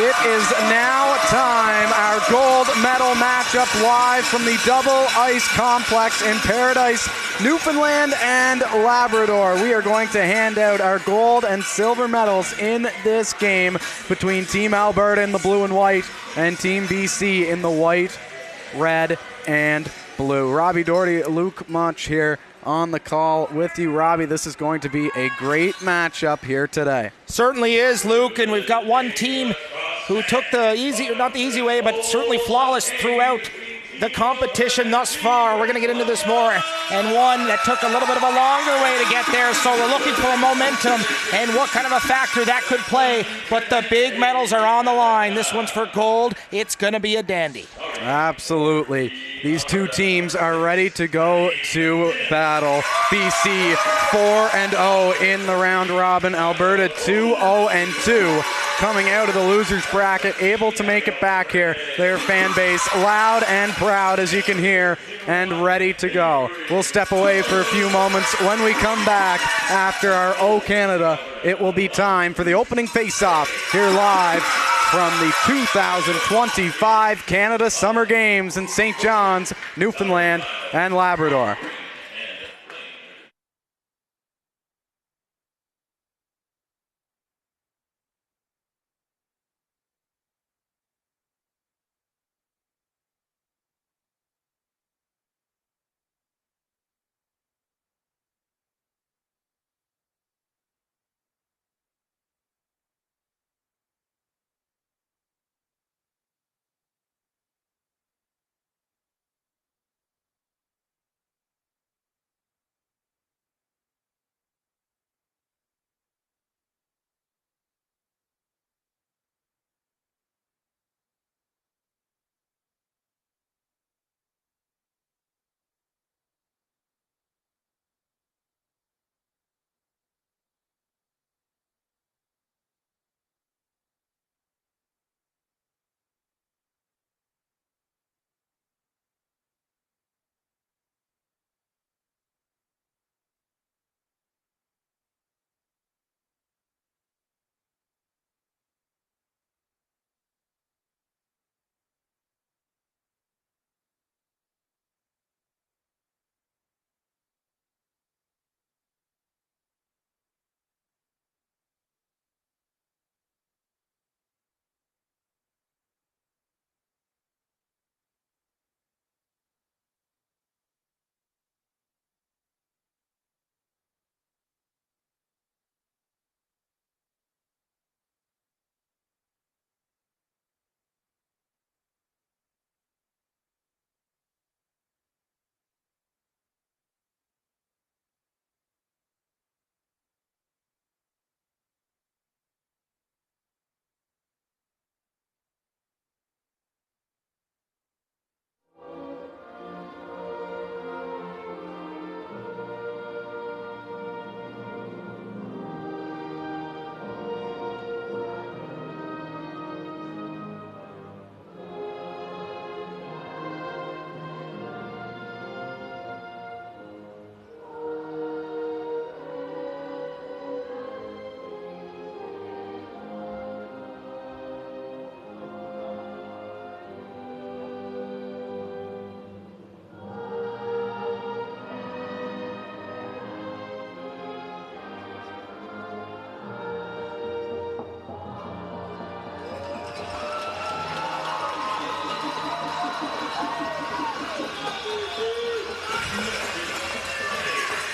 It is now time. Our gold medal matchup live from the Double Ice Complex in Paradise, Newfoundland and Labrador. We are going to hand out our gold and silver medals in this game between Team Alberta in the blue and white and Team BC in the white, red, and blue. Robbie Doherty, Luke Munch here on the call with you. Robbie, this is going to be a great matchup here today. Certainly is, Luke, and we've got one team who took the easy, not the easy way, but certainly flawless throughout the competition thus far. We're going to get into this more, and one that took a little bit of a longer way to get there, so we're looking for momentum and what kind of a factor that could play, but the big medals are on the line. This one's for gold. It's going to be a dandy. Absolutely. These two teams are ready to go to battle. BC 4-0 in the round robin. Alberta 2-0-2. Coming out of the losers bracket, able to make it back here. Their fan base loud and proud, as you can hear, and ready to go. We'll step away for a few moments. When we come back after our O Canada, it will be time for the opening face-off here live from the 2025 Canada Summer Games in St. John's, Newfoundland and Labrador.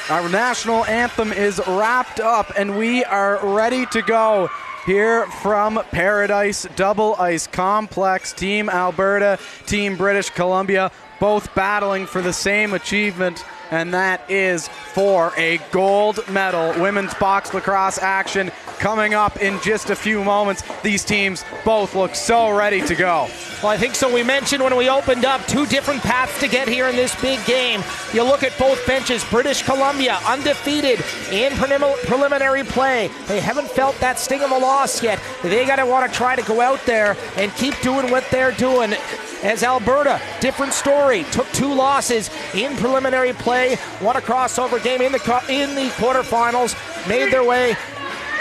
Our national anthem is wrapped up and we are ready to go here from Paradise Double Ice Complex. Team Alberta, Team British Columbia, both battling for the same achievement, and that is for a gold medal. Women's box lacrosse action coming up in just a few moments. These teams both look so ready to go. Well, I think so. We mentioned when we opened up two different paths to get here in this big game. You look at both benches. British Columbia undefeated in preliminary play. They haven't felt that sting of a loss yet. They got to want to try to go out there and keep doing what they're doing. As Alberta, different story, took two losses in preliminary play, won a crossover game in the quarterfinals, made their way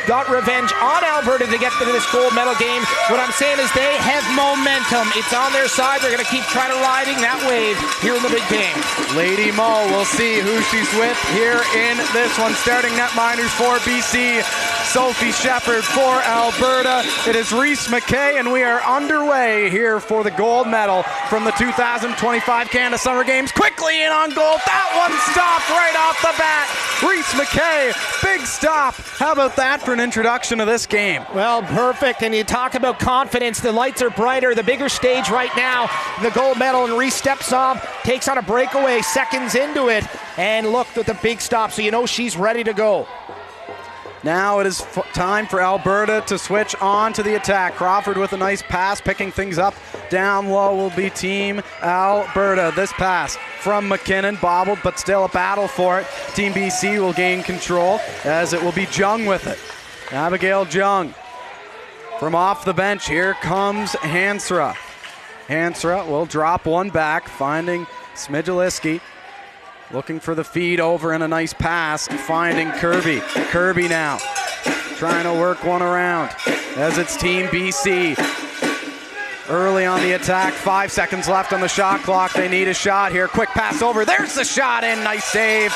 got revenge on Alberta to get to this gold medal game. What I'm saying is they have momentum. It's on their side. They're going to keep trying to riding that wave here in the big game. Lady Mo, we'll see who she's with here in this one. Starting netminders for BC, Sophie Shepherd for Alberta. It is Reese McKay, and we are underway here for the gold medal from the 2025 Canada Summer Games. Quickly in on goal. That one stopped right off the bat. Reese McKay, big stop. How about that for an introduction to this game? Well, perfect. And you talk about confidence. The lights are brighter. The bigger stage right now. The gold medal, and Reese steps off, takes on a breakaway seconds into it, and look at the big stop, so you know she's ready to go. Now it is time for Alberta to switch on to the attack. Crawford with a nice pass, picking things up. Down low will be Team Alberta. This pass from McKinnon, bobbled, but still a battle for it. Team BC will gain control as it will be Jung with it. Abigail Jung from off the bench. Here comes Hansra. Hansra will drop one back, finding Smidjaliski. Looking for the feed over and a nice pass, finding Kirby. Kirby now trying to work one around as it's Team BC. Early on the attack, 5 seconds left on the shot clock. They need a shot here. Quick pass over. There's the shot in. Nice save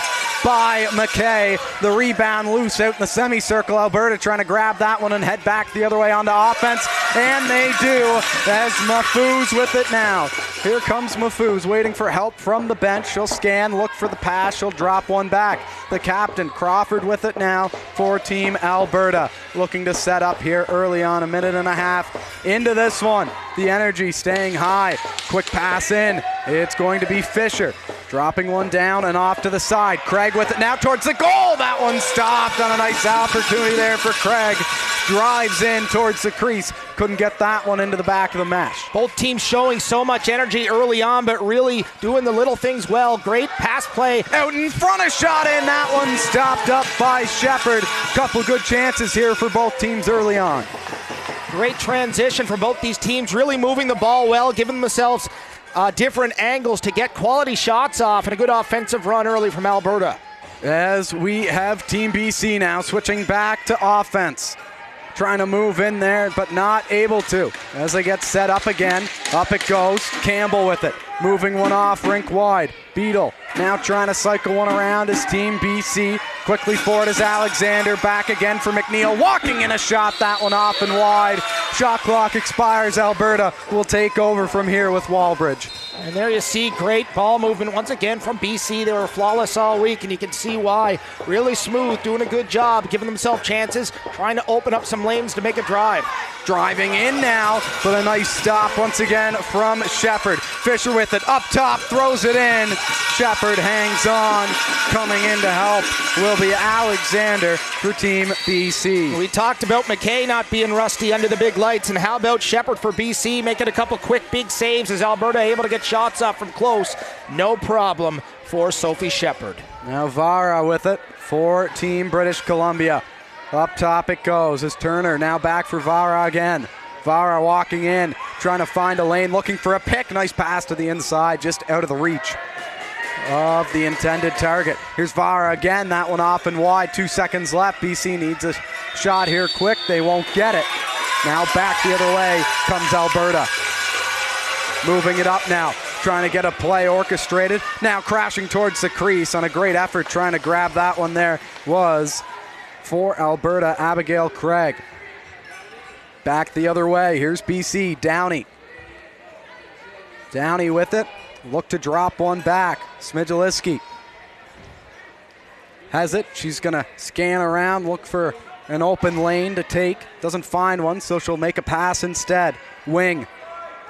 by McKay. The rebound loose out in the semicircle. Alberta trying to grab that one and head back the other way onto offense. And they do as Mafouz with it now. Here comes Mafouz waiting for help from the bench. She'll scan, look for the pass. She'll drop one back. The captain, Crawford, with it now for Team Alberta. Looking to set up here early on, a minute and a half into this one. The energy staying high. Quick pass in. It's going to be Fisher. Dropping one down and off to the side. Craig with it now towards the goal. That one stopped on a nice opportunity there for Craig. Drives in towards the crease. Couldn't get that one into the back of the mesh. Both teams showing so much energy early on, but really doing the little things well. Great pass play. Out in front, a shot in. That one stopped up by Shepherd. Couple good chances here for both teams early on. Great transition for both these teams, really moving the ball well, giving themselves different angles to get quality shots off, and a good offensive run early from Alberta. As we have Team BC now switching back to offense. Trying to move in there, but not able to. As they get set up again, up it goes. Campbell with it. Moving one off, rink wide. Beadle now trying to cycle one around as Team BC. Quickly forward is Alexander. Back again for McNeil. Walking in a shot, that one off and wide. Shot clock expires. Alberta will take over from here with Walbridge. And there you see great ball movement once again from BC. They were flawless all week, and you can see why. Really smooth, doing a good job, giving themselves chances, trying to open up some lanes to make a drive. Driving in now, but a nice stop once again from Shepherd. Fisher with it, up top, throws it in. Shepherd hangs on. Coming in to help will be Alexander for Team BC. We talked about McKay not being rusty under the big lights, and how about Shepherd for BC making a couple quick big saves as Alberta able to get shots up from close. No problem for Sophie Shepherd. Now Vara with it for Team British Columbia. Up top it goes as Turner now back for Vara again. Vara walking in, trying to find a lane, looking for a pick. Nice pass to the inside, just out of the reach of the intended target. Here's Vara again, that one off and wide. 2 seconds left. BC needs a shot here quick. They won't get it. Now back the other way comes Alberta. Moving it up now, trying to get a play orchestrated. Now crashing towards the crease on a great effort, trying to grab that one there was for Alberta, Abigail Craig. Back the other way, here's BC, Downey. Downey with it, look to drop one back. Smidjaliski has it, she's gonna scan around, look for an open lane to take. Doesn't find one, so she'll make a pass instead. Wing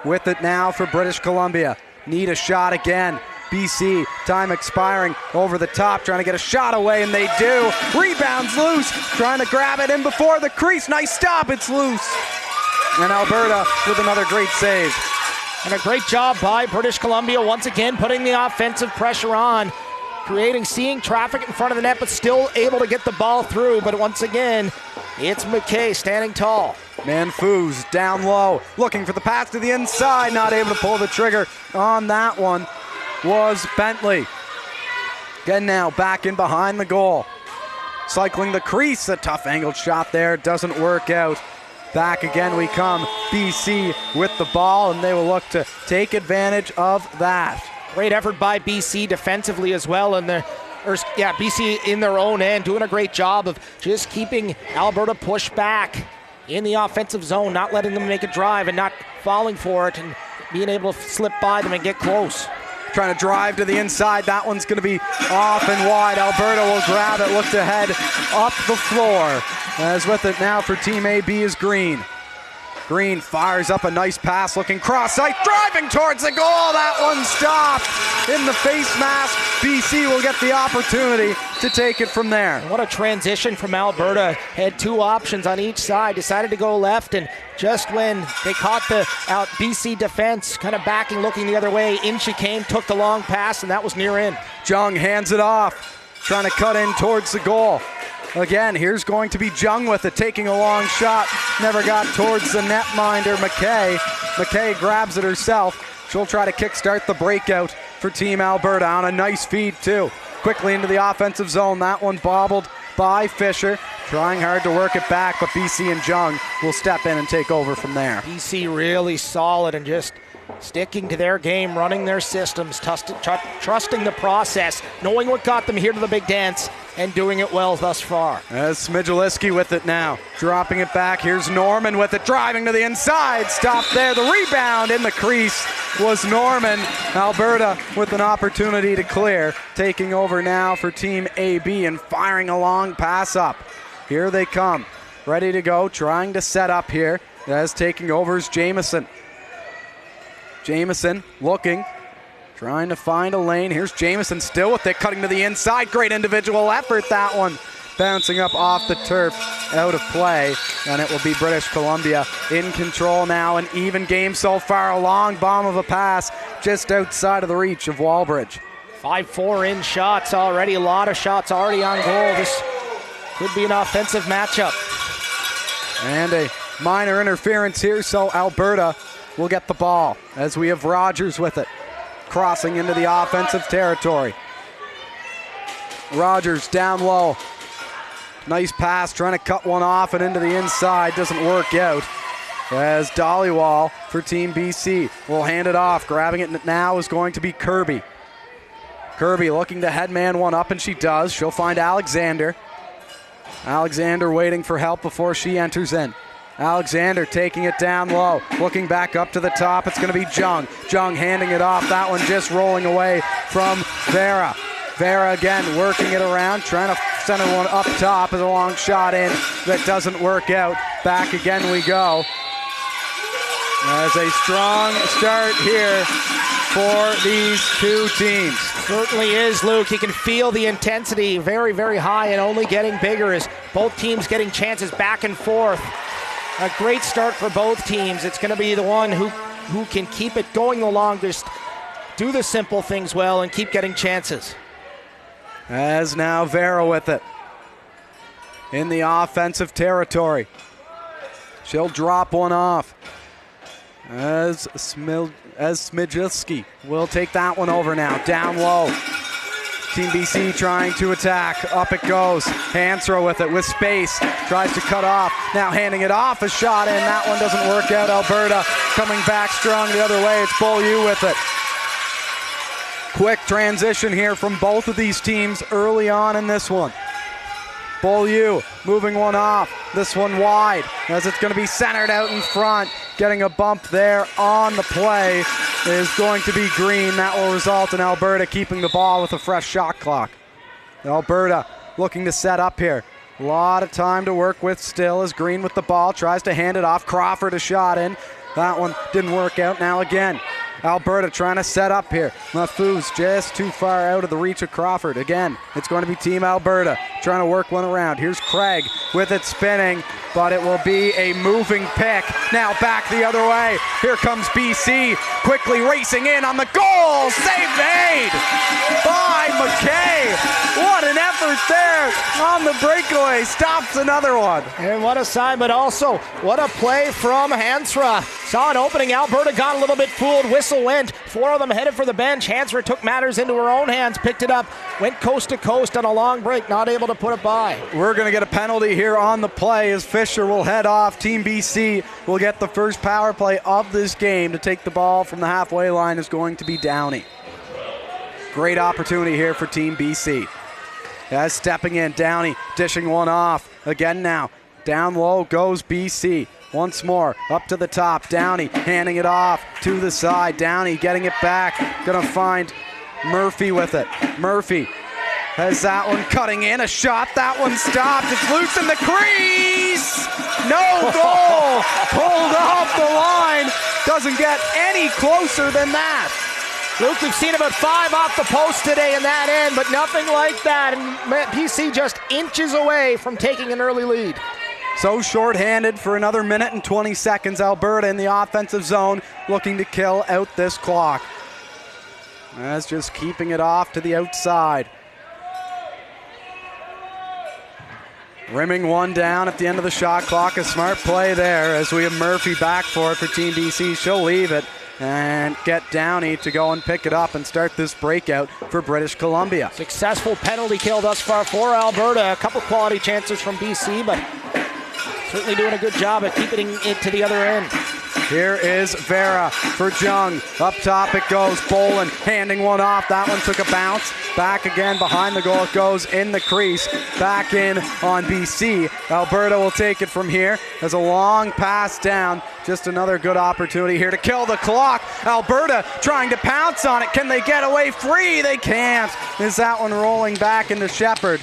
with it now for British Columbia. Need a shot again. BC, time expiring, over the top, trying to get a shot away, and they do. Rebounds loose, trying to grab it in before the crease. Nice stop, it's loose. And Alberta with another great save. And a great job by British Columbia, once again putting the offensive pressure on, seeing traffic in front of the net, but still able to get the ball through. But once again, it's McKay standing tall. Manfouz down low, looking for the pass to the inside, not able to pull the trigger on that one was Bentley. Again now, back in behind the goal. cycling the crease. A tough angled shot there, doesn't work out. Back again we come. BC with the ball, and they will look to take advantage of that. Great effort by BC defensively as well, and BC in their own end, doing a great job of just keeping Alberta pushed back in the offensive zone, not letting them make a drive and not falling for it, and being able to slip by them and get close. Trying to drive to the inside. That one's going to be off and wide. Alberta will grab it, look to head up the floor. As with it now for Team AB is Green. Green fires up a nice pass, looking cross-site, driving towards the goal. That one stopped in the face mask. BC will get the opportunity to take it from there. What a transition from Alberta. Had two options on each side, decided to go left, and just when they caught the BC defense kind of backing, looking the other way, in she came, took the long pass, and that was near in. Jung hands it off, trying to cut in towards the goal. Again, here's going to be Jung with it, taking a long shot. Never got towards the netminder, McKay. McKay grabs it herself. She'll try to kickstart the breakout for Team Alberta on a nice feed, too. Quickly into the offensive zone. That one bobbled by Fisher. Trying hard to work it back, but BC and Jung will step in and take over from there. BC really solid and just sticking to their game, running their systems, trusting the process, knowing what got them here to the big dance, and doing it well thus far. As Smidjaliski with it now, dropping it back. Here's Norman with it, driving to the inside. Stop there. The rebound in the crease was Norman. Alberta with an opportunity to clear. Taking over now for Team AB and firing a long pass up. Here they come. Ready to go, trying to set up here. As taking over is Jamieson. Jamieson looking, trying to find a lane. Here's Jamieson still with it, cutting to the inside. Great individual effort, that one. Bouncing up off the turf, out of play, and it will be British Columbia in control now. An even game so far. A long bomb of a pass just outside of the reach of Walbridge. 5-4 in shots already. A lot of shots already on goal. This could be an offensive matchup. And a minor interference here, so Alberta will get the ball as we have Rogers with it, crossing into the offensive territory. Rogers down low. Nice pass, trying to cut one off and into the inside. Doesn't work out. As Dollywall for Team BC will hand it off. Grabbing it now is going to be Kirby. Kirby looking to headman one up, and she does. She'll find Alexander. Alexander waiting for help before she enters in. Alexander taking it down low, looking back up to the top. It's going to be Jung. Jung handing it off. That one just rolling away from Vera. Vera again working it around, trying to center one up top as a long shot in. That doesn't work out. Back again we go. As a strong start here for these two teams. Certainly is, Luke. You can feel the intensity very, very high and only getting bigger as both teams getting chances back and forth. A great start for both teams. It's going to be the one who can keep it going the longest, do the simple things well, and keep getting chances. As now Vera with it in the offensive territory. She'll drop one off. As Smidjilski will take that one over now. Down low. Team BC trying to attack. Up it goes. Hansrow with it with space. Tries to cut off. Now handing it off. A shot in. That one doesn't work out. Alberta coming back strong the other way. It's Beaulieu with it. Quick transition here from both of these teams early on in this one. Beaulieu moving one off. This one wide as it's going to be centered out in front. Getting a bump there on the play is going to be Green. That will result in Alberta keeping the ball with a fresh shot clock. Alberta looking to set up here. A lot of time to work with still as Green with the ball tries to hand it off. Crawford a shot in. That one didn't work out. Now again, Alberta trying to set up here. Mafouz just too far out of the reach of Crawford. Again, it's going to be Team Alberta trying to work one around. Here's Craig with it spinning, but it will be a moving pick. Now back the other way. Here comes BC, quickly racing in on the goal. Save made by McKay. What an effort there. on the breakaway stops another one. And what a sign, but also what a play from Hansra. Saw an opening. Alberta got a little bit fooled. Whistle went. 4 of them headed for the bench. Hansra took matters into her own hands, picked it up, went coast to coast on a long break, not able to put it by. We're going to get a penalty here on the play as Fisher will head off. Team BC will get the first power play of this game. To take the ball from the halfway line is going to be Downey. Great opportunity here for Team BC. As stepping in, Downey dishing one off. Again now, down low goes BC. Once more, up to the top, Downey handing it off to the side. Downey getting it back, gonna find Murphy with it. Murphy has that one cutting in, a shot, that one stopped. It's loose in the crease! No goal! Pulled off the line, doesn't get any closer than that. Luke, we've seen about 5 off the post today in that end, but nothing like that. And PC just inches away from taking an early lead. So short-handed for another minute and 20 seconds. Alberta in the offensive zone looking to kill out this clock. That's just keeping it off to the outside. Rimming one down at the end of the shot clock. A smart play there as we have Murphy back for it for Team BC. She'll leave it and get Downey to go and pick it up and start this breakout for British Columbia. Successful penalty kill thus far for Alberta. A couple quality chances from BC, but certainly doing a good job at keeping it to the other end. Here is Vera for Jung. Up top it goes. Boland handing one off. That one took a bounce. Back again behind the goal. It goes in the crease. Back in on BC. Alberta will take it from here. There's a long pass down. Just another good opportunity here to kill the clock. Alberta trying to pounce on it. Can they get away free? They can't. Is that one rolling back into Shepherd?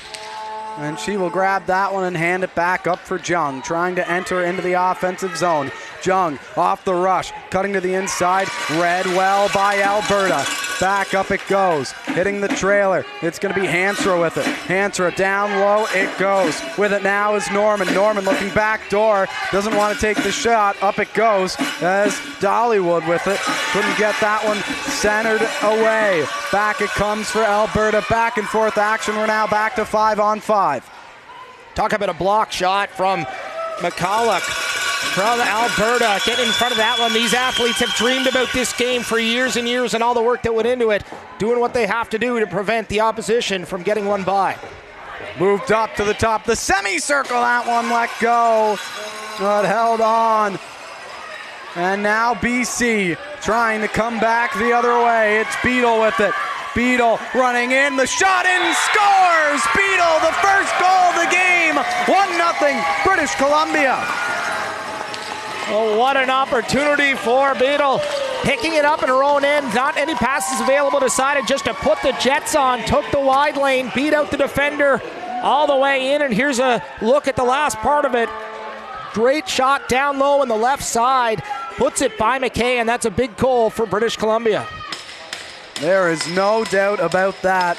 And she will grab that one and hand it back up for Jung, trying to enter into the offensive zone. Jung off the rush, cutting to the inside, read well by Alberta. Back up it goes, hitting the trailer. It's going to be Hansra with it. Hansra down low, it goes. With it now is Norman. Norman looking back door, doesn't want to take the shot. Up it goes as Dollywood with it. Couldn't get that one centered away. Back it comes for Alberta. Back and forth action. We're now back to 5-on-5. Talk about a block shot from McCulloch. From Alberta, getting in front of that one. These athletes have dreamed about this game for years and years and all the work that went into it, doing what they have to do to prevent the opposition from getting one by. Moved up to the top, the semicircle, that one let go, but held on. And now BC trying to come back the other way. It's Beadle with it. Beadle running in, the shot in, scores! Beadle, the first goal of the game, 1-0 British Columbia. Oh, what an opportunity for Beadle. Picking it up in her own end, not any passes available, decided just to put the Jets on, took the wide lane, beat out the defender all the way in, and here's a look at the last part of it. Great shot down low on the left side, puts it by McKay, and that's a big goal for British Columbia. There is no doubt about that,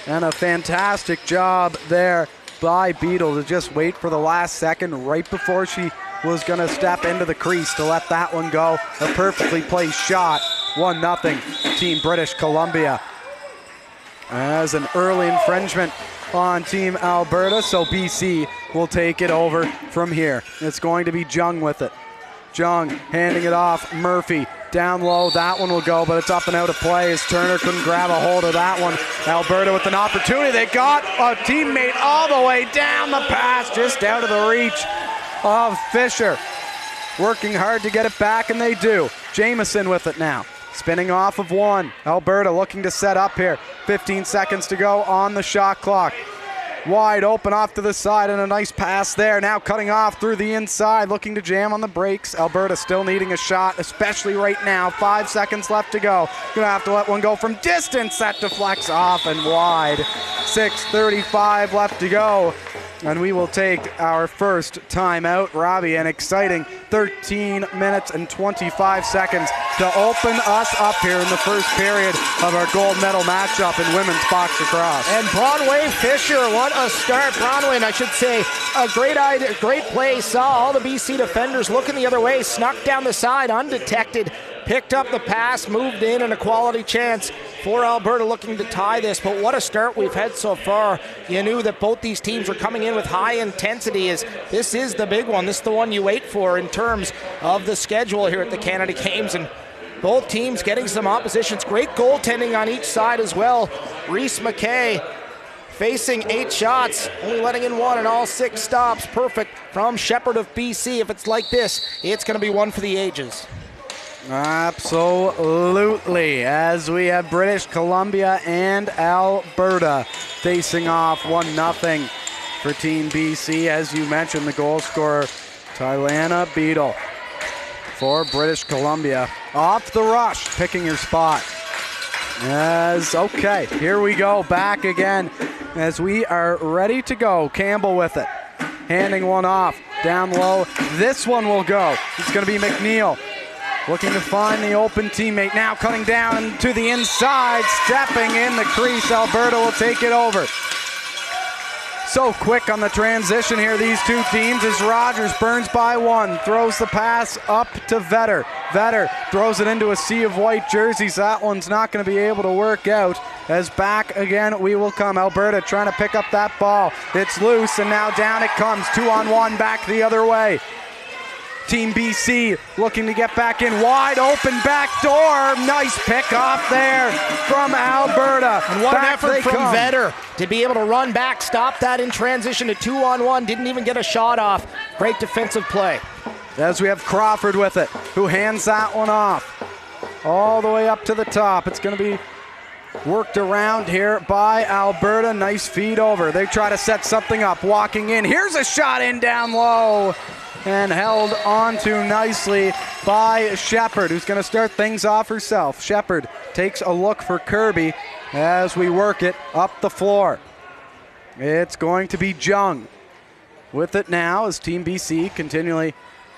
and a fantastic job there by Beadle to just wait for the last second right before she was going to step into the crease to let that one go. A perfectly placed shot. 1-0 Team British Columbia. As an early infringement on Team Alberta, so BC will take it over from here. It's going to be Jung with it. Jung handing it off. Murphy down low. That one will go, but it's up and out of play as Turner couldn't grab a hold of that one. Alberta with an opportunity. They got a teammate all the way down the pass, just out of the reach of Fisher. Working hard to get it back, and they do. Jamieson with it now. Spinning off of one. Alberta looking to set up here. 15 seconds to go on the shot clock. Wide open off to the side, and a nice pass there. Now cutting off through the inside, looking to jam on the brakes. Alberta still needing a shot, especially right now. 5 seconds left to go. Gonna have to let one go from distance. That deflects off and wide. 6:35 left to go. And we will take our first timeout. Robbie, an exciting 13 minutes and 25 seconds to open us up here in the first period of our gold medal matchup in women's box lacrosse. And Bronwyn Fisher, what a start. Bronwyn, I should say, a great idea, great play. Saw all the BC defenders looking the other way, snuck down the side undetected. picked up the pass, moved in, and a quality chance for Alberta looking to tie this. But what a start we've had so far. You knew that both these teams were coming in with high intensity, as this is the big one. This is the one you wait for in terms of the schedule here at the Canada Games, and both teams getting some oppositions. Great goaltending on each side as well. Reese McKay facing 8 shots, only letting in 1 in all 6 stops. Perfect from Shepherd of BC. If it's like this, it's going to be one for the ages. Absolutely, as we have British Columbia and Alberta facing off 1-0 for Team BC. As you mentioned, the goal scorer, Tylana Beadle for British Columbia. Off the rush, picking her spot. Okay, here we go, back again as we are ready to go. Campbell with it, handing one off, down low. This one will go. It's going to be McNeil. Looking to find the open teammate, now cutting down to the inside, stepping in the crease. Alberta will take it over. So quick on the transition here, these two teams, as Rogers burns by 1, throws the pass up to Vetter. Vetter throws it into a sea of white jerseys. That one's not going to be able to work out, as back again we will come. Alberta trying to pick up that ball. It's loose, and now down it comes. 2-on-1 back the other way. Team BC looking to get back in, wide open back door. Nice pick off there from Alberta. And what an effort from Vetter to be able to run back, stop that in transition to 2-on-1. Didn't even get a shot off. Great defensive play. As we have Crawford with it, who hands that one off all the way up to the top. It's going to be worked around here by Alberta. Nice feed over. They try to set something up, walking in. Here's a shot in down low, and held onto nicely by Shepherd, who's going to start things off herself. Shepherd takes a look for Kirby as we work it up the floor. It's going to be Jung with it now, as Team BC continually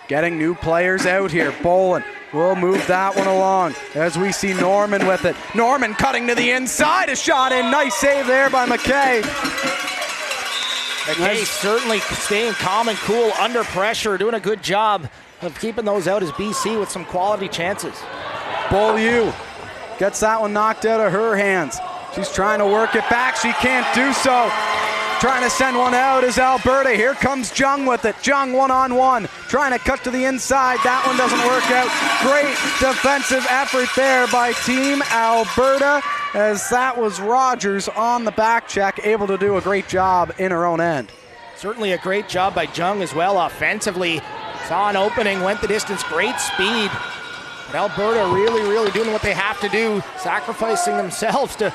getting new players out here. Bolin will move that one along as we see Norman with it. Norman cutting to the inside, a shot in. Nice save there by McKay. McKay certainly staying calm and cool under pressure, doing a good job of keeping those out as BC with some quality chances. Beaulieu gets that one knocked out of her hands. She's trying to work it back. She can't do so. Trying to send one out is Alberta. Here comes Jung with it. Jung 1-on-1. Trying to cut to the inside. That one doesn't work out. Great defensive effort there by Team Alberta, as that was Rogers on the back check, able to do a great job in her own end. Certainly a great job by Jung as well offensively. Saw an opening, went the distance, great speed. But Alberta really doing what they have to do, sacrificing themselves to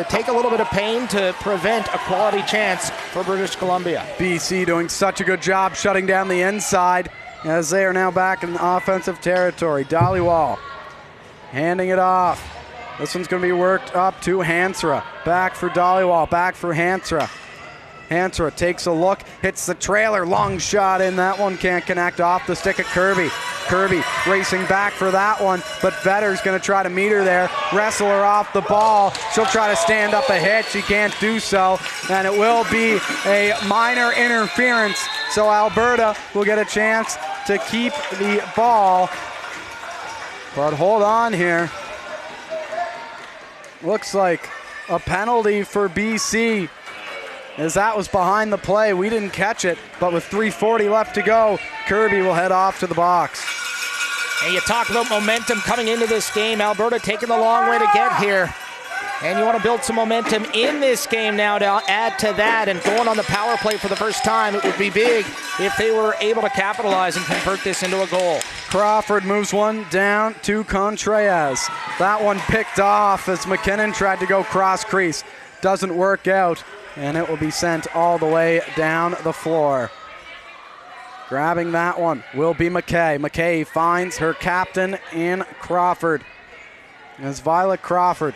take a little bit of pain to prevent a quality chance for British Columbia. BC doing such a good job shutting down the inside, as they are now back in offensive territory. Dhaliwal handing it off. This one's going to be worked up to Hansra. Back for Dhaliwal, back for Hansra. Hansra takes a look, hits the trailer, long shot in. That one can't connect, off the stick of Kirby. Kirby racing back for that one, but Vetter's going to try to meet her there, wrestle her off the ball. She'll try to stand up a hit. She can't do so, and it will be a minor interference. So Alberta will get a chance to keep the ball. But hold on here. Looks like a penalty for BC, as that was behind the play. We didn't catch it, but with 3:40 left to go, Kirby will head off to the box. And you talk about momentum coming into this game. Alberta taking the long way to get here. And you want to build some momentum in this game now to add to that, and going on the power play for the first time. It would be big if they were able to capitalize and convert this into a goal. Crawford moves one down to Contreras. That one picked off as McKinnon tried to go cross crease. Doesn't work out, and it will be sent all the way down the floor. Grabbing that one will be McKay. McKay finds her captain in Crawford. As Violet Crawford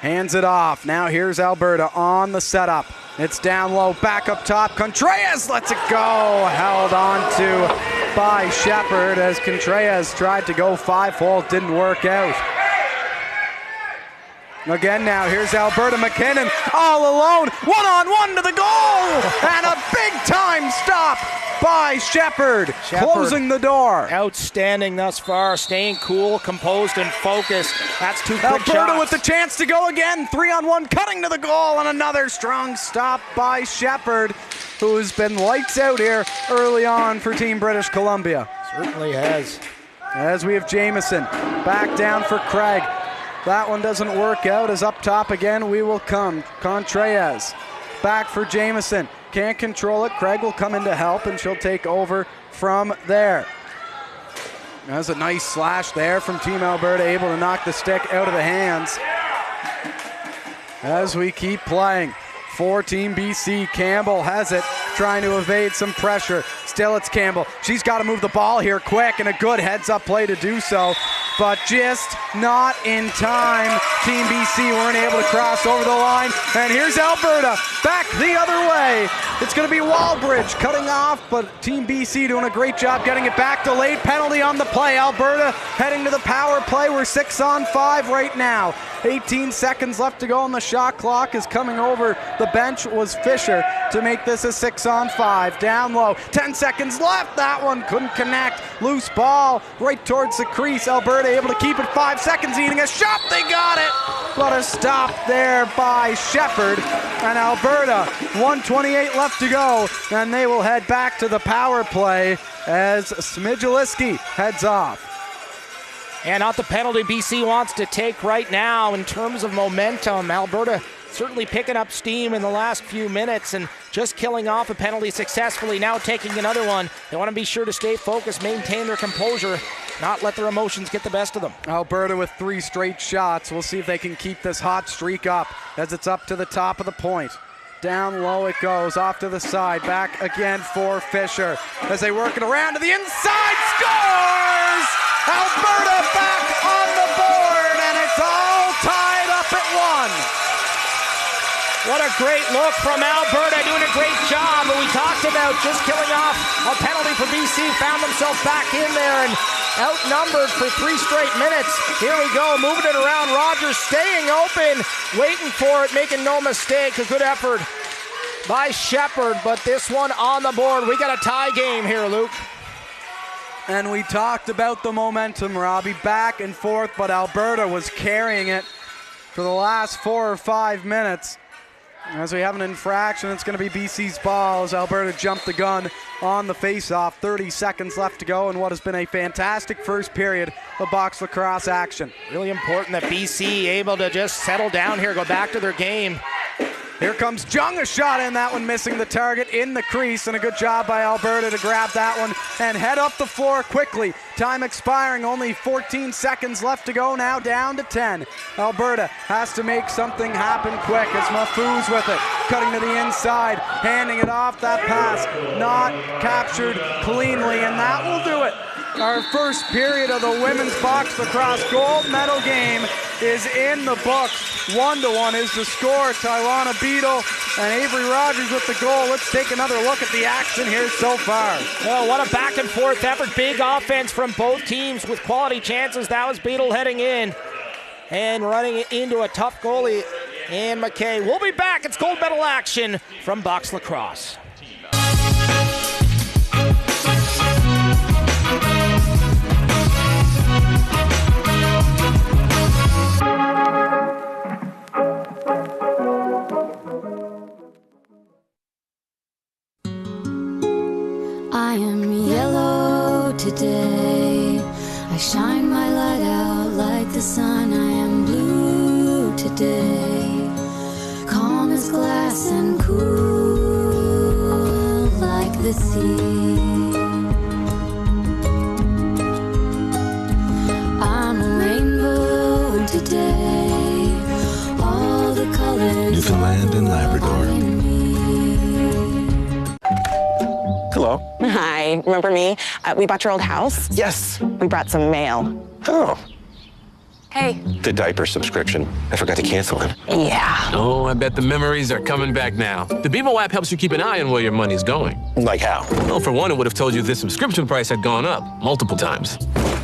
hands it off. Now here's Alberta on the setup. It's down low, back up top. Contreras lets it go. Held on to by Shepherd as Contreras tried to go 5-hole. Didn't work out. Again now, here's Alberta. McKinnon all alone. 1-on-1 to the goal. And a big time stop by Shepherd, closing the door. Outstanding thus far, staying cool, composed, and focused. That's 2 quick Alberta shots. with the chance to go again. 3-on-1, cutting to the goal, and another strong stop by Shepherd, who's been lights out here early on for Team British Columbia. Certainly has. As we have Jamieson back down for Craig. That one doesn't work out, as up top again we will come. Contreras back for Jamieson. Can't control it. Craig will come in to help, and she'll take over from there. That's a nice slash there from Team Alberta, able to knock the stick out of the hands. As we keep playing for Team BC, Campbell has it, trying to evade some pressure. Still it's Campbell. She's got to move the ball here quick, and a good heads-up play to do so, but just not in time. Team BC weren't able to cross over the line, and here's Alberta back the other way. It's going to be Walbridge cutting off, but Team BC doing a great job getting it back. Delayed penalty on the play. Alberta heading to the power play. We're 6-on-5 right now. 18 seconds left to go, and the shot clock is coming over. The bench was Fisher to make this a 6-on-5. Down low, 10 seconds left. That one couldn't connect. Loose ball right towards the crease. Alberta able to keep it. 5 seconds, eating a shot. They got it, but a stop there by Shepherd. And Alberta, 1:28 left to go, and they will head back to the power play as Smidjaliski heads off. And not the penalty BC wants to take right now in terms of momentum. Alberta certainly picking up steam in the last few minutes and just killing off a penalty successfully. Now taking another one. They want to be sure to stay focused, maintain their composure, not let their emotions get the best of them. Alberta with 3 straight shots. We'll see if they can keep this hot streak up as it's up to the top of the point. Down low it goes, off to the side, back again for Fisher. As they work it around to the inside, scores! Alberta back on the board, and it's all tied up at 1. What a great look from Alberta, doing a great job. And we talked about just killing off a penalty for BC, found themselves back in there and outnumbered for 3 straight minutes. Here we go, moving it around. Rogers staying open, waiting for it, making no mistake. A good effort by Shepherd, but this one on the board. We got a tie game here, Luke. And we talked about the momentum, Robbie, back and forth, but Alberta was carrying it for the last 4 or 5 minutes. As we have an infraction, it's going to be BC's ball as Alberta jumped the gun on the face-off. 30 seconds left to go in what has been a fantastic first period of box lacrosse action. Really important that BC able to just settle down here, go back to their game. Here comes Jung, a shot in, that one missing the target in the crease, and a good job by Alberta to grab that one and head up the floor quickly. Time expiring, only 14 seconds left to go, now down to 10. Alberta has to make something happen quick as Mafouz with it, cutting to the inside, handing it off. That pass not captured cleanly, and that will do it. Our first period of the women's box lacrosse gold medal game is in the books. 1-1 is the score. Taiwana Beadle and Avery Rogers with the goal. Let's take another look at the action here so far. Well, what a back and forth effort. Big offense from both teams with quality chances. That was Beadle heading in and running into a tough goalie, Ann McKay. We'll be back. It's gold medal action from box lacrosse. I am yellow today. I shine my light out like the sun. I am blue today. Calm as glass and cool like the sea. I'm a rainbow today. All the colors. Newfoundland and Labrador. Hello. Hi, remember me? We bought your old house. Yes. We brought some mail. Oh. Hey. The diaper subscription. I forgot to cancel it. Yeah. Oh, I bet the memories are coming back now. The BMO app helps you keep an eye on where your money's going. Like how? Well, for one, it would have told you the subscription price had gone up multiple times.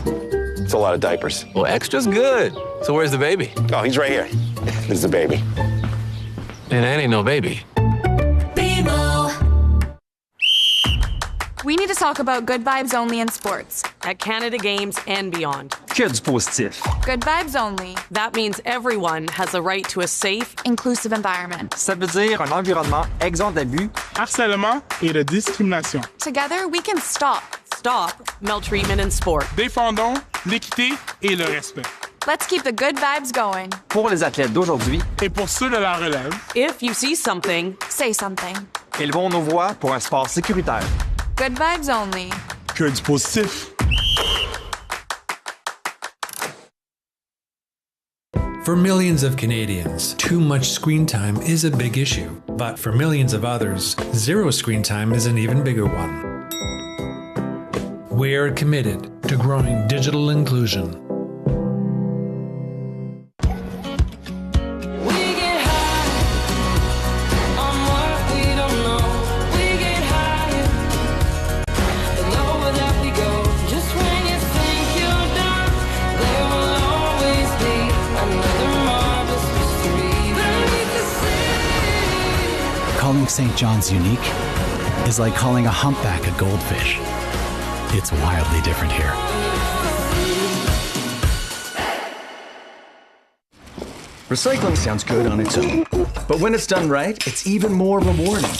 It's a lot of diapers. Well, extra's good. So where's the baby? Oh, he's right here. This is the baby. And that ain't no baby. We need to talk about good vibes only in sports. At Canada Games and beyond. Que du positif. Good vibes only. That means everyone has a right to a safe, inclusive environment. Ça veut dire un environnement exempt d'abus, harcèlement et de discrimination. Together, we can stop maltreatment in sport. Défendons l'équité et le respect. Let's keep the good vibes going. pour les athlètes d'aujourd'hui et pour ceux de la relève. If you see something, say something. élevons nos voix pour un sport sécuritaire. Good vibes only. Que du positif. For millions of Canadians, too much screen time is a big issue. But for millions of others, zero screen time is an even bigger one. We are committed to growing digital inclusion. Calling St. John's unique is like calling a humpback a goldfish. It's wildly different here. Recycling sounds good on its own, but when it's done right, it's even more rewarding.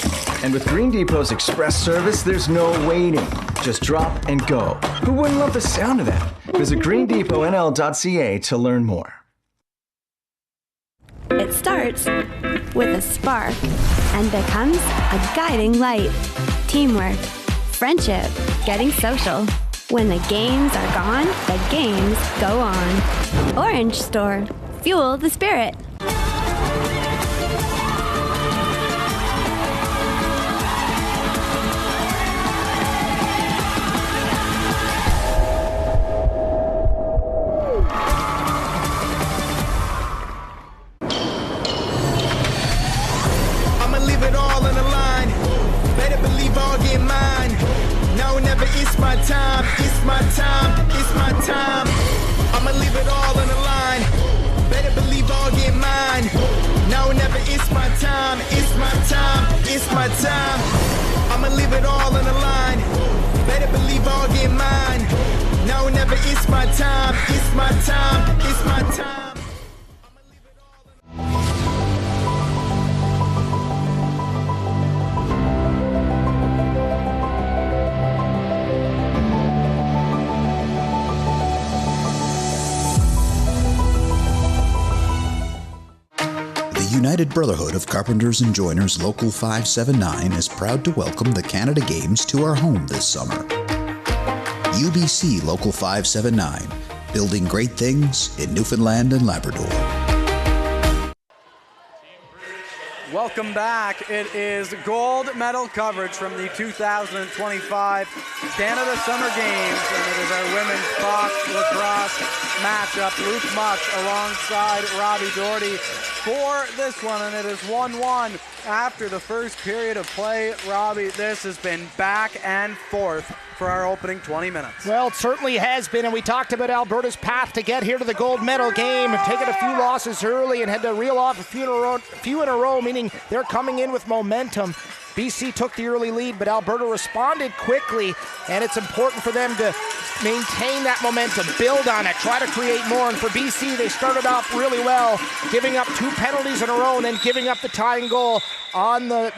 And with Green Depot's express service, there's no waiting. Just drop and go. Who wouldn't love the sound of that? Visit greendepotnl.ca to learn more. It starts with a spark and becomes a guiding light. Teamwork, friendship, getting social. When the games are gone, the games go on. Orange Store. Fuel the spirit. My time, it's my time, it's my time. I'ma leave it all on the line. Better believe I'll get mine. Now or never, it's my time, it's my time, it's my time. I'ma leave it all on the line. Better believe I'll get mine. Now or never, it's my time, it's my time, it's my time. United Brotherhood of Carpenters and Joiners Local 579 is proud to welcome the Canada Games to our home this summer. UBC Local 579, building great things in Newfoundland and Labrador. Welcome back. It is gold medal coverage from the 2025 Canada Summer Games, and it is our women's box lacrosse matchup. Luke Much alongside Robbie Doherty for this one, and it is 1-1 after the first period of play. Robbie, this has been back and forth for our opening 20 minutes. Well, it certainly has been, and we talked about Alberta's path to get here to the gold medal game, and taking a few losses early and had to reel off a few in a row, meaning they're coming in with momentum. BC took the early lead, but Alberta responded quickly, and it's important for them to maintain that momentum, build on it, try to create more. And for BC, they started off really well, giving up 2 penalties in a row and then giving up the tying goal on the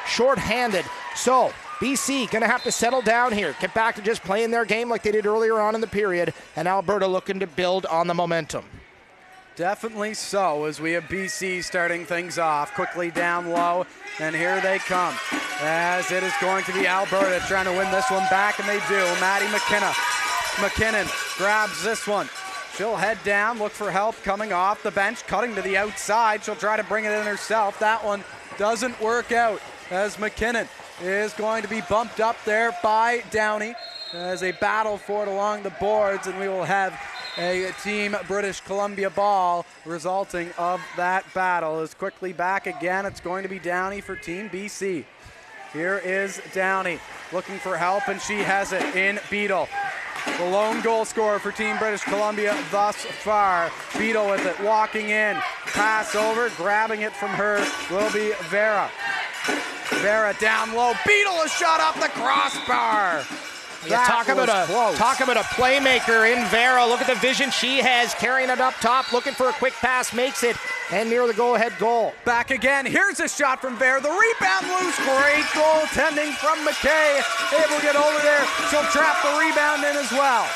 shorthanded. So BC going to have to settle down here, get back to just playing their game like they did earlier on in the period, and Alberta looking to build on the momentum. Definitely so, as we have BC starting things off quickly down low, and here they come, as it is going to be Alberta trying to win this one back, and they do. Maddie McKinnon grabs this one. She'll head down, look for help coming off the bench, cutting to the outside. She'll try to bring it in herself. That one doesn't work out, as McKinnon is going to be bumped up there by Downey as a battle for it along the boards, and we will have a Team British Columbia ball resulting of that battle. Is quickly back again. It's going to be Downey for Team BC. Here is Downey looking for help, and she has it in Beadle. The lone goal scorer for Team British Columbia thus far. Beadle with it, walking in. Pass over, grabbing it from her will be Vera. Vera down low. Beetle a shot off the crossbar. Talk about a playmaker in Vera. Look at the vision she has, carrying it up top, looking for a quick pass, makes it, and near the go-ahead goal. Back again. Here's a shot from Vera. The rebound loose. Great goaltending from McKay. Able to get over there. She'll trap the rebound in as well.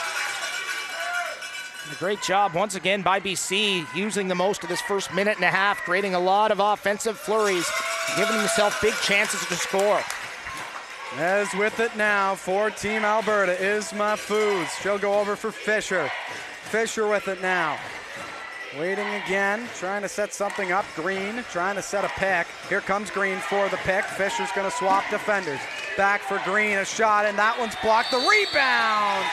A great job once again by BC, using the most of this first minute and a half, creating a lot of offensive flurries, giving themselves big chances to score. As with it now for Team Alberta is Mahfouz. She'll go over for Fisher. Fisher with it now. Waiting again, trying to set something up. Green trying to set a pick. Here comes Green for the pick. Fisher's going to swap defenders. Back for Green, a shot, and that one's blocked. The rebound!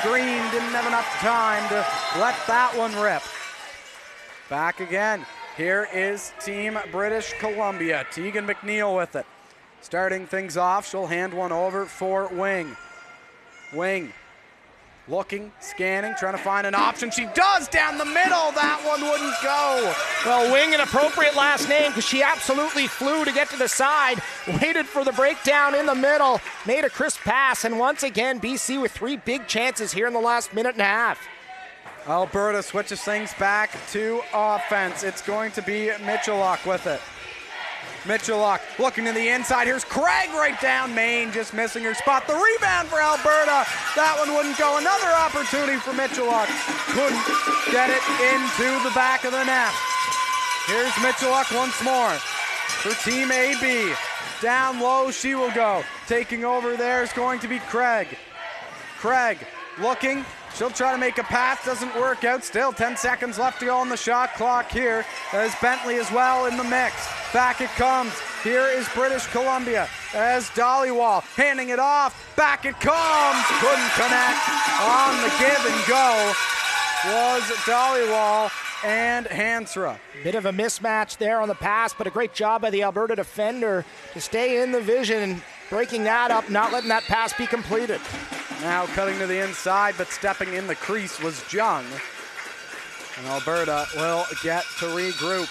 Green didn't have enough time to let that one rip. Back again. Here is Team British Columbia. Tegan McNeil with it. Starting things off, she'll hand one over for Wing. Wing looking, scanning, trying to find an option. She does down the middle. That one wouldn't go. Well, Wing, an appropriate last name because she absolutely flew to get to the side, waited for the breakdown in the middle, made a crisp pass, and once again, BC with 3 big chances here in the last minute and a half. Alberta switches things back to offense. It's going to be Michaluk with it. Michaluk looking to the inside. Here's Craig right down. Maine just missing her spot. The rebound for Alberta. That one wouldn't go. Another opportunity for Michaluk. Couldn't get it into the back of the net. Here's Michaluk once more for Team AB. Down low she will go. Taking over there is going to be Craig. Craig looking. She'll try to make a pass, doesn't work out. Still 10 seconds left to go on the shot clock here. There's Bentley as well in the mix. Back it comes. Here is British Columbia as Dollywall handing it off. Back it comes. Couldn't connect on the give and go was Dollywall and Hansra. Bit of a mismatch there on the pass, but a great job by the Alberta defender to stay in the vision, breaking that up, not letting that pass be completed. Now cutting to the inside, but stepping in the crease was Jung. And Alberta will get to regroup.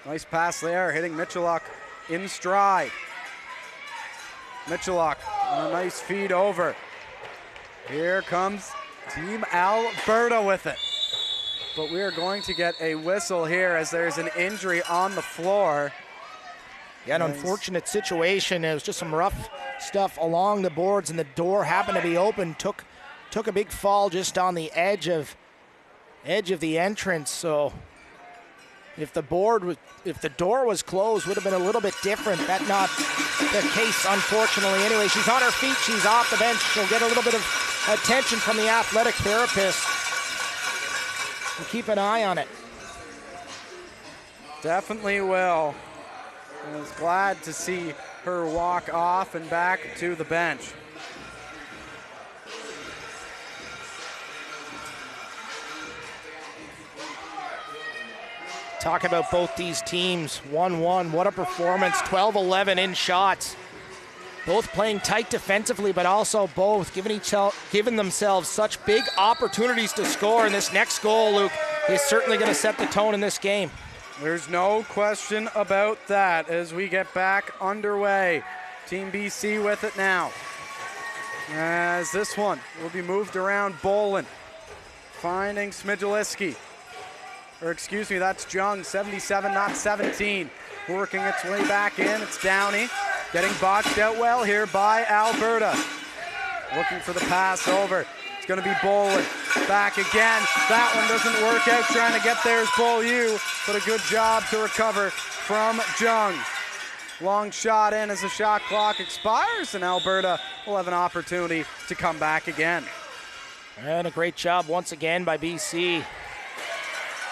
Nice pass there, hitting Michaluk in stride. Michaluk on a nice feed over. Here comes Team Alberta with it. But we are going to get a whistle here as there's an injury on the floor. Yeah, an unfortunate situation. It was just some rough stuff along the boards, and the door happened to be open. Took a big fall just on the edge of the entrance. So if the door was closed, would have been a little bit different. That's not the case, unfortunately. Anyway, she's on her feet. She's off the bench. She'll get a little bit of attention from the athletic therapist. We'll keep an eye on it. Definitely will. I was glad to see her walk off and back to the bench. Talk about both these teams, 1-1, what a performance, 12-11 in shots. Both playing tight defensively, but also both giving themselves such big opportunities to score. And this next goal, Luke, is certainly going to set the tone in this game. There's no question about that as we get back underway. Team BC with it now. As this one will be moved around Bolin. Finding Smidjaliski. Or excuse me, that's Jung, 77, not 17. Working its way back in, it's Downey. Getting boxed out well here by Alberta. Looking for the pass over. It's going to be Bolin. Back again. That one doesn't work out. Trying to get there is Beaulieu, but a good job to recover from Jung. Long shot in as the shot clock expires, and Alberta will have an opportunity to come back again. And a great job once again by BC.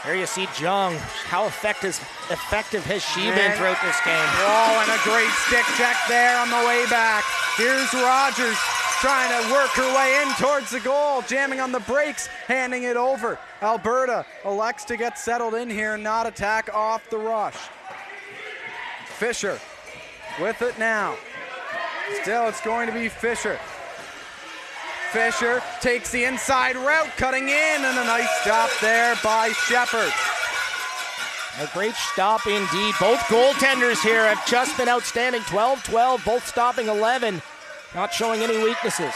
Here you see Jung. How effective has she been throughout this game? Oh, and a great stick check there on the way back. Here's Rogers trying to work her way in towards the goal, jamming on the brakes, handing it over. Alberta elects to get settled in here and not attack off the rush. Fisher with it now. Still, it's going to be Fisher. Fisher takes the inside route, cutting in, and a nice stop there by Shepard. A great stop indeed. Both goaltenders here have just been outstanding. 12-12, both stopping 11. Not showing any weaknesses.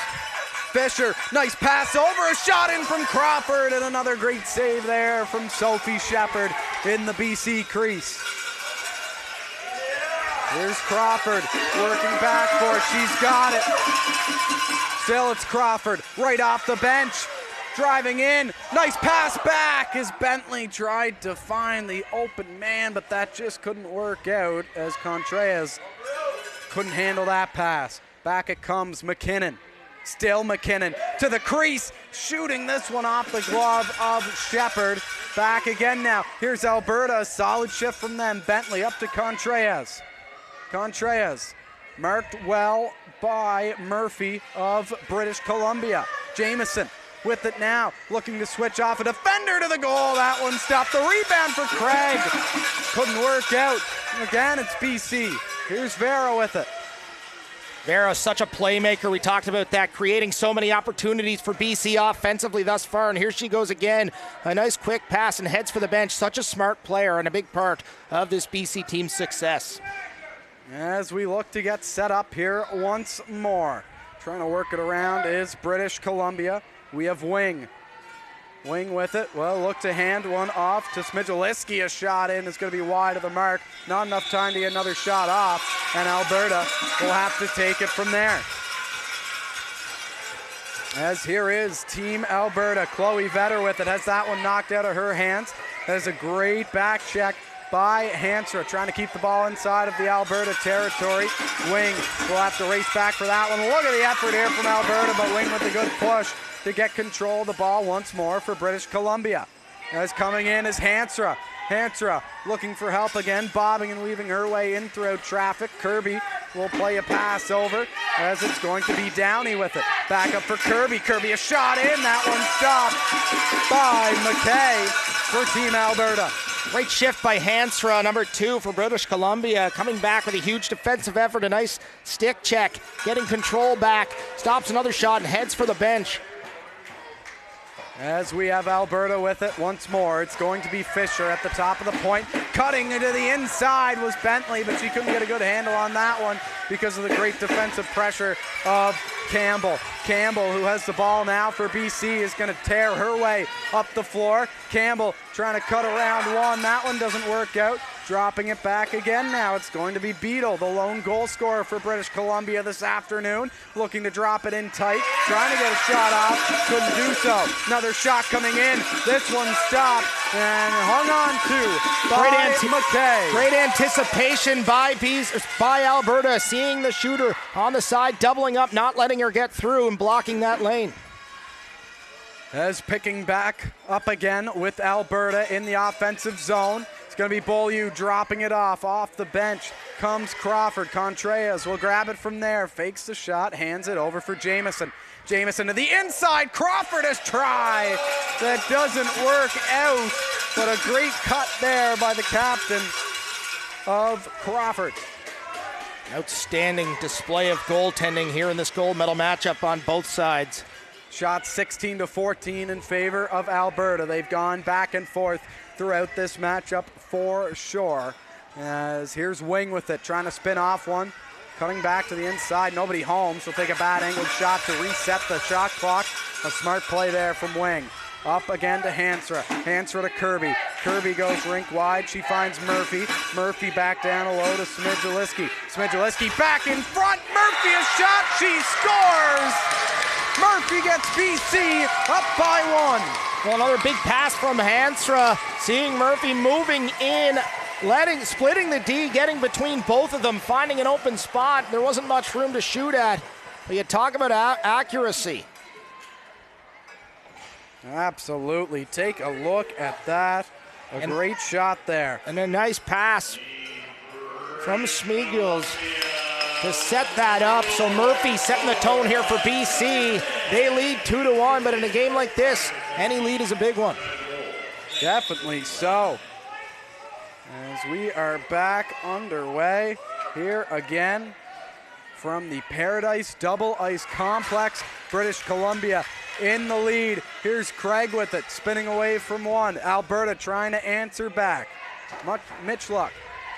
Fisher, nice pass over, a shot in from Crawford, and another great save there from Sophie Shepherd in the BC crease. Here's Crawford working back for it. She's got it. Still it's Crawford right off the bench. Driving in. Nice pass back as Bentley tried to find the open man, but that just couldn't work out as Contreras couldn't handle that pass. Back it comes McKinnon. Still McKinnon to the crease, shooting this one off the glove of Shepherd. Back again now. Here's Alberta, a solid shift from them. Bentley up to Contreras. Contreras marked well by Murphy of British Columbia. Jamieson with it now, looking to switch off a defender to the goal. That one stopped. The rebound for Craig. Couldn't work out. Again, it's BC. Here's Vera with it. Vera, such a playmaker. We talked about that, creating so many opportunities for BC offensively thus far, and here she goes again. A nice quick pass and heads for the bench. Such a smart player and a big part of this BC team's success. As we look to get set up here once more. Trying to work it around is British Columbia. We have Wing. Wing with it. Well, look to hand one off to Smigaliski. A shot in is going to be wide of the mark. Not enough time to get another shot off, and Alberta will have to take it from there. As here is Team Alberta. Chloe Vetter with it. Has that one knocked out of her hands. That is a great back check by Hansra, trying to keep the ball inside of the Alberta territory. Wing will have to race back for that one. Look at the effort here from Alberta, but Wing with a good push to get control of the ball once more for British Columbia. As coming in is Hansra. Hansra looking for help again, bobbing and weaving her way in throughout traffic. Kirby will play a pass over as it's going to be Downey with it. Back up for Kirby. Kirby, a shot in. That one stopped by McKay for Team Alberta. Great shift by Hansra, number 2 for British Columbia, coming back with a huge defensive effort, a nice stick check, getting control back, stops another shot and heads for the bench. As we have Alberta with it once more, it's going to be Fisher at the top of the point. Cutting into the inside was Bentley, but she couldn't get a good handle on that one because of the great defensive pressure of Campbell. Campbell, who has the ball now for BC, is going to tear her way up the floor. Campbell trying to cut around one. That one doesn't work out. Dropping it back again now. It's going to be Beadle, the lone goal scorer for British Columbia this afternoon. Looking to drop it in tight. Trying to get a shot off. Couldn't do so. Another shot coming in. This one stopped and hung on to by McKay. Great anticipation by Alberta, seeing the shooter on the side, doubling up, not letting her get through and blocking that lane. As picking back up again with Alberta in the offensive zone. It's going to be Beaulieu dropping it off the bench. Comes Crawford. Contreras will grab it from there. Fakes the shot, hands it over for Jamieson. Jamieson to the inside. Crawford has tried. That doesn't work out, but a great cut there by the captain of Crawford. Outstanding display of goaltending here in this gold medal matchup on both sides. Shot 16-14 in favor of Alberta. They've gone back and forth throughout this matchup for sure. As here's Wing with it, trying to spin off one. Cutting back to the inside, nobody home, so take a bad angled shot to reset the shot clock. A smart play there from Wing. Up again to Hansra. Hansra to Kirby. Kirby goes rink wide. She finds Murphy. Murphy back down low to Smigaliski. Smigaliski back in front. Murphy a shot. She scores. Murphy gets BC up by 1. Well, another big pass from Hansra. Seeing Murphy moving in, splitting the D, getting between both of them, finding an open spot. There wasn't much room to shoot at. But you talk about accuracy. Absolutely. Take a look at that. A great shot there. And a nice pass from Smigals to set that up. So Murphy setting the tone here for BC. They lead 2-1, but in a game like this, any lead is a big one. Definitely so. As we are back underway here again from the Paradise Double Ice Complex. British Columbia in the lead. Here's Craig with it, spinning away from one. Alberta trying to answer back. Mitch Luck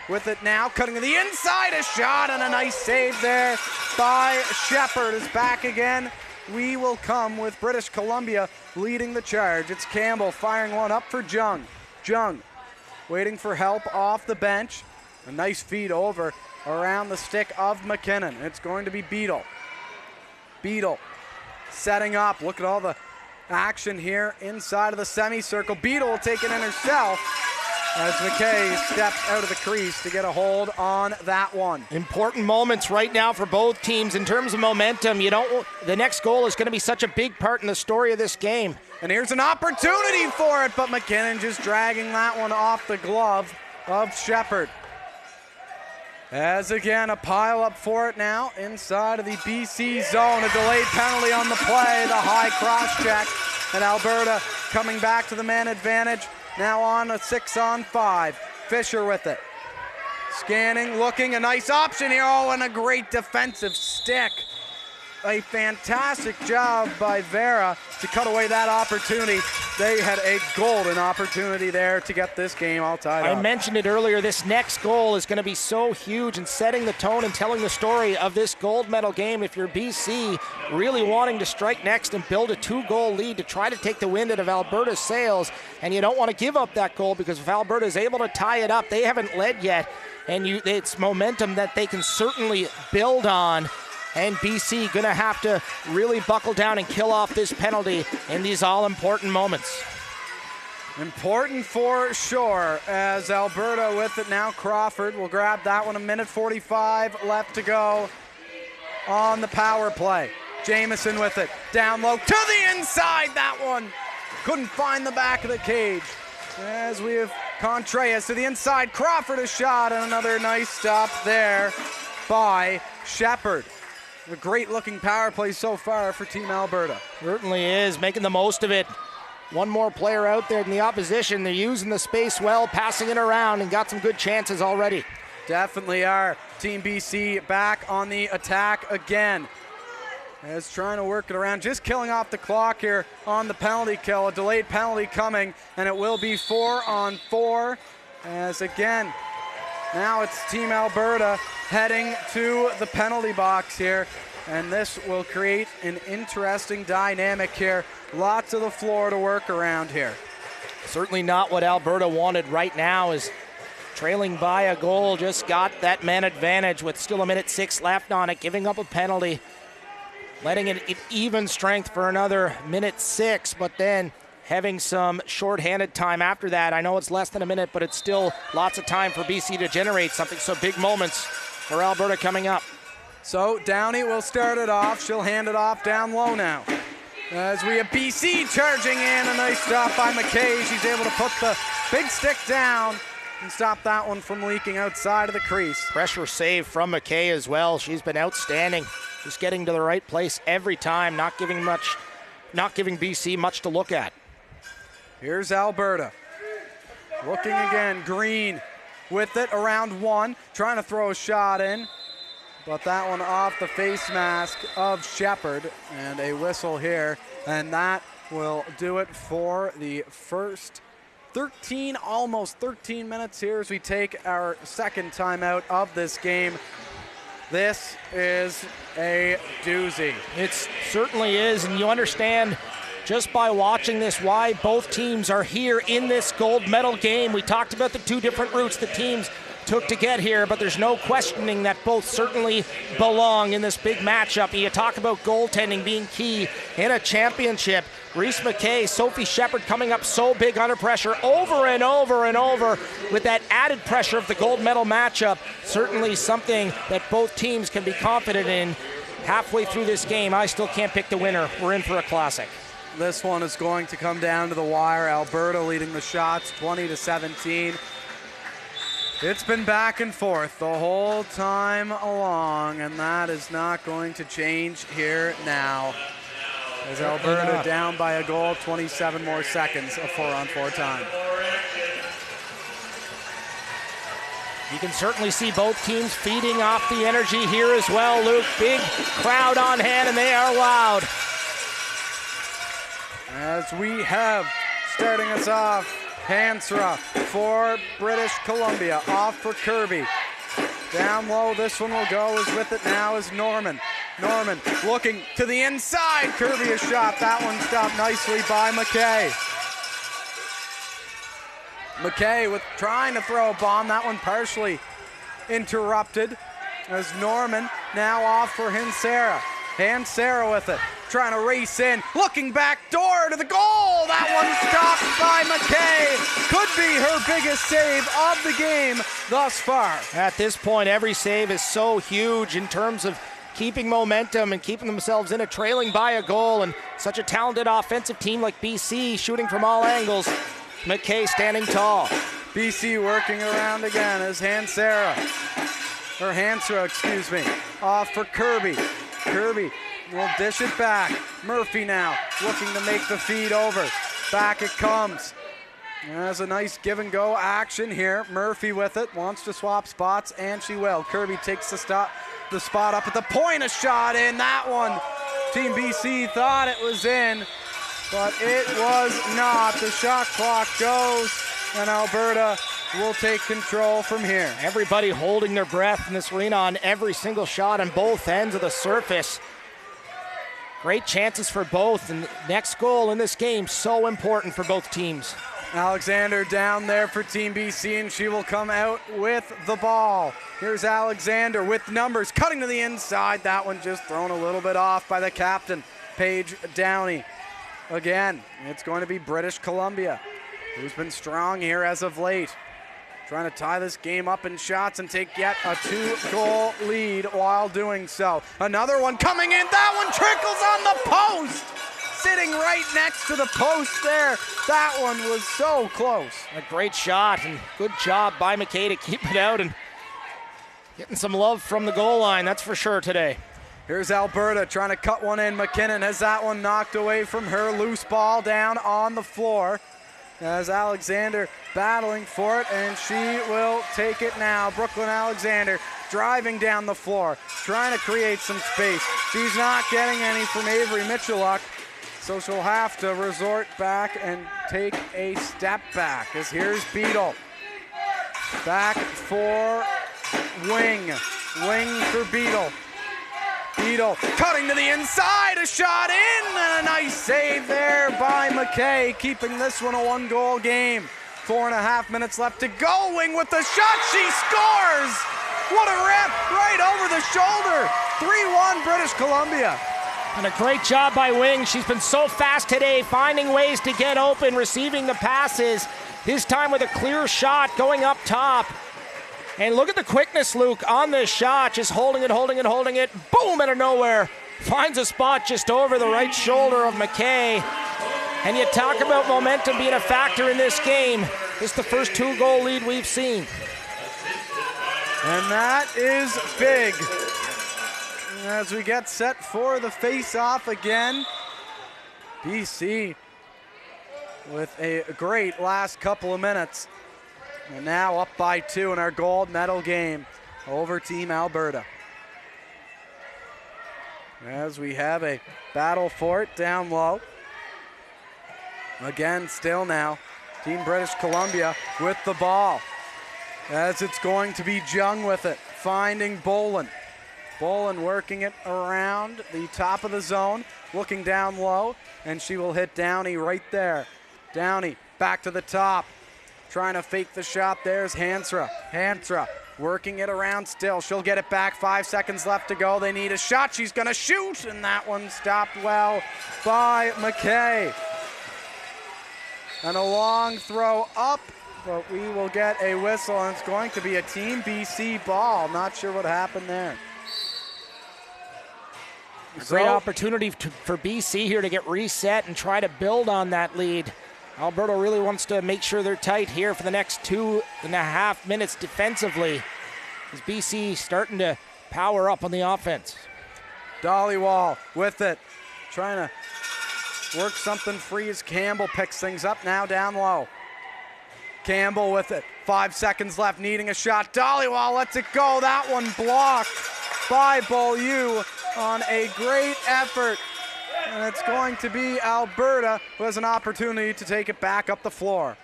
with it now, cutting to the inside, a shot and a nice save there by Shepard is back again. We will come with British Columbia leading the charge. It's Campbell firing one up for Jung. Jung waiting for help off the bench. A nice feed over around the stick of McKinnon. It's going to be Beadle. Beadle setting up. Look at all the action here inside of the semicircle. Beadle will take it in herself as McKay steps out of the crease to get a hold on that one. Important moments right now for both teams in terms of momentum. The next goal is going to be such a big part in the story of this game. And here's an opportunity for it, but McKinnon just dragging that one off the glove of Shepard. As again, a pile up for it now inside of the BC zone. A delayed penalty on the play, the high cross check, and Alberta coming back to the man advantage. Now on a 6-on-5. Fisher with it. Scanning, looking, a nice option here. Oh, and a great defensive stick. A fantastic job by Vera to cut away that opportunity. They had a golden opportunity there to get this game all tied up. I mentioned it earlier, this next goal is going to be so huge and setting the tone and telling the story of this gold medal game. If you're BC really wanting to strike next and build a 2-goal lead to try to take the wind out of Alberta's sails, and you don't want to give up that goal, because if Alberta is able to tie it up, they haven't led yet, and it's momentum that they can certainly build on. And BC going to have to really buckle down and kill off this penalty in these all-important moments. Important for sure, as Alberta with it now. Crawford will grab that one. 1:45 left to go on the power play. Jamieson with it, down low to the inside. That one couldn't find the back of the cage. As we have Contreras to the inside. Crawford a shot, and another nice stop there by Shepard. A great-looking power play so far for Team Alberta. Certainly is, making the most of it. One more player out there than the opposition. They're using the space well, passing it around, and got some good chances already. Definitely are. Team BC back on the attack again. As trying to work it around, just killing off the clock here on the penalty kill. A delayed penalty coming, and it will be 4-on-4. As again, now it's Team Alberta heading to the penalty box here, and this will create an interesting dynamic here. Lots of the floor to work around here. Certainly not what Alberta wanted right now, is trailing by a goal, just got that man advantage with still 1:06 left on it, giving up a penalty, letting it even strength for another 1:06, but then having some shorthanded time after that. I know it's less than a minute, but it's still lots of time for BC to generate something, so big moments for Alberta coming up. So Downey will start it off. She'll hand it off down low now. As we have BC charging in, a nice stop by McKay. She's able to put the big stick down and stop that one from leaking outside of the crease. Pressure save from McKay as well. She's been outstanding. Just getting to the right place every time, not giving BC much to look at. Here's Alberta. Looking again, Green with it around one, trying to throw a shot in, but that one off the face mask of Shepard, and a whistle here, and that will do it for the first almost 13 minutes here as we take our second timeout of this game. This is a doozy. It certainly is, and you understand just by watching this why both teams are here in this gold medal game. We talked about the two different routes the teams took to get here, but there's no questioning that both certainly belong in this big matchup. You talk about goaltending being key in a championship. Reese McKay, Sophie Shepard coming up so big under pressure over and over and over with that added pressure of the gold medal matchup. Certainly something that both teams can be confident in. Halfway through this game, I still can't pick the winner. We're in for a classic. This one is going to come down to the wire. Alberta leading the shots 20-17. It's been back and forth the whole time along, and that is not going to change here now. As Alberta down by a goal, 27 more seconds of 4-on-4 time. You can certainly see both teams feeding off the energy here as well, Luke. Big crowd on hand, and they are loud. As we have, starting us off, Hansra for British Columbia. Off for Kirby. Down low, this one will go. Is with it now is Norman. Norman looking to the inside. Kirby a shot. That one stopped nicely by McKay. McKay with trying to throw a bomb. That one partially interrupted as Norman now off for Hansera. Hansera with it. Trying to race in. Looking back door to the goal. That one stopped by McKay. Could be her biggest save of the game thus far. At this point, every save is so huge in terms of keeping momentum and keeping themselves in it, trailing by a goal, and such a talented offensive team like BC shooting from all angles. McKay standing tall. BC working around again as Hansera, excuse me, off for Kirby. Kirby will dish it back. Murphy now looking to make the feed over. Back it comes. There's a nice give and go action here. Murphy with it, wants to swap spots, and she will. Kirby takes the spot up at the point, a shot in. That one, Team BC thought it was in, but it was not. The shot clock goes, and Alberta will take control from here. Everybody holding their breath in this arena on every single shot on both ends of the surface. Great chances for both, and next goal in this game, so important for both teams. Alexander down there for Team BC, and she will come out with the ball. Here's Alexander with numbers, cutting to the inside. That one just thrown a little bit off by the captain, Paige Downey. Again, it's going to be British Columbia, who's been strong here as of late. Trying to tie this game up in shots and take yet a 2-goal lead while doing so. Another one coming in. That one trickles on the post. Sitting right next to the post there. That one was so close. A great shot, and good job by McKay to keep it out and getting some love from the goal line, that's for sure today. Here's Alberta trying to cut one in. McKinnon has that one knocked away from her. Loose ball down on the floor. As Alexander battling for it, and she will take it now. Brooklyn Alexander driving down the floor, trying to create some space. She's not getting any from Avery Mitchelluk, so she'll have to resort back and take a step back. As here's Beadle. Back for Wing. Wing for Beadle. Beadle cutting to the inside, a shot in, and a nice save there by McKay, keeping this one a 1-goal game. 4.5 minutes left to go. Wing with the shot, she scores! What a rip, right over the shoulder. 3-1 British Columbia. And a great job by Wing. She's been so fast today, finding ways to get open, receiving the passes. This time with a clear shot going up top. And look at the quickness, Luke, on this shot. Just holding it. Boom, out of nowhere. Finds a spot just over the right shoulder of McKay. And you talk about momentum being a factor in this game. This is the first 2-goal lead we've seen. And that is big. As we get set for the face-off again, BC with a great last couple of minutes. And now up by 2 in our gold medal game over Team Alberta. As we have a battle for it down low. Again, still now, Team British Columbia with the ball. As it's going to be Jung with it, finding Bolin. Bolin working it around the top of the zone, looking down low, and she will hit Downey right there. Downey back to the top. Trying to fake the shot. There's Hansra. Hansra working it around still. She'll get it back. 5 seconds left to go. They need a shot. She's going to shoot, and that one stopped well by McKay. And a long throw up, but we will get a whistle, and it's going to be a Team BC ball. Not sure what happened there. Great opportunity for BC here to get reset and try to build on that lead. Alberta really wants to make sure they're tight here for the next 2.5 minutes defensively, as BC starting to power up on the offense. Dollywall with it, trying to work something free as Campbell picks things up now down low. Campbell with it, 5 seconds left, needing a shot. Dollywall lets it go. That one blocked by Beaulieu on a great effort. And it's going to be Alberta who has an opportunity to take it back up the floor.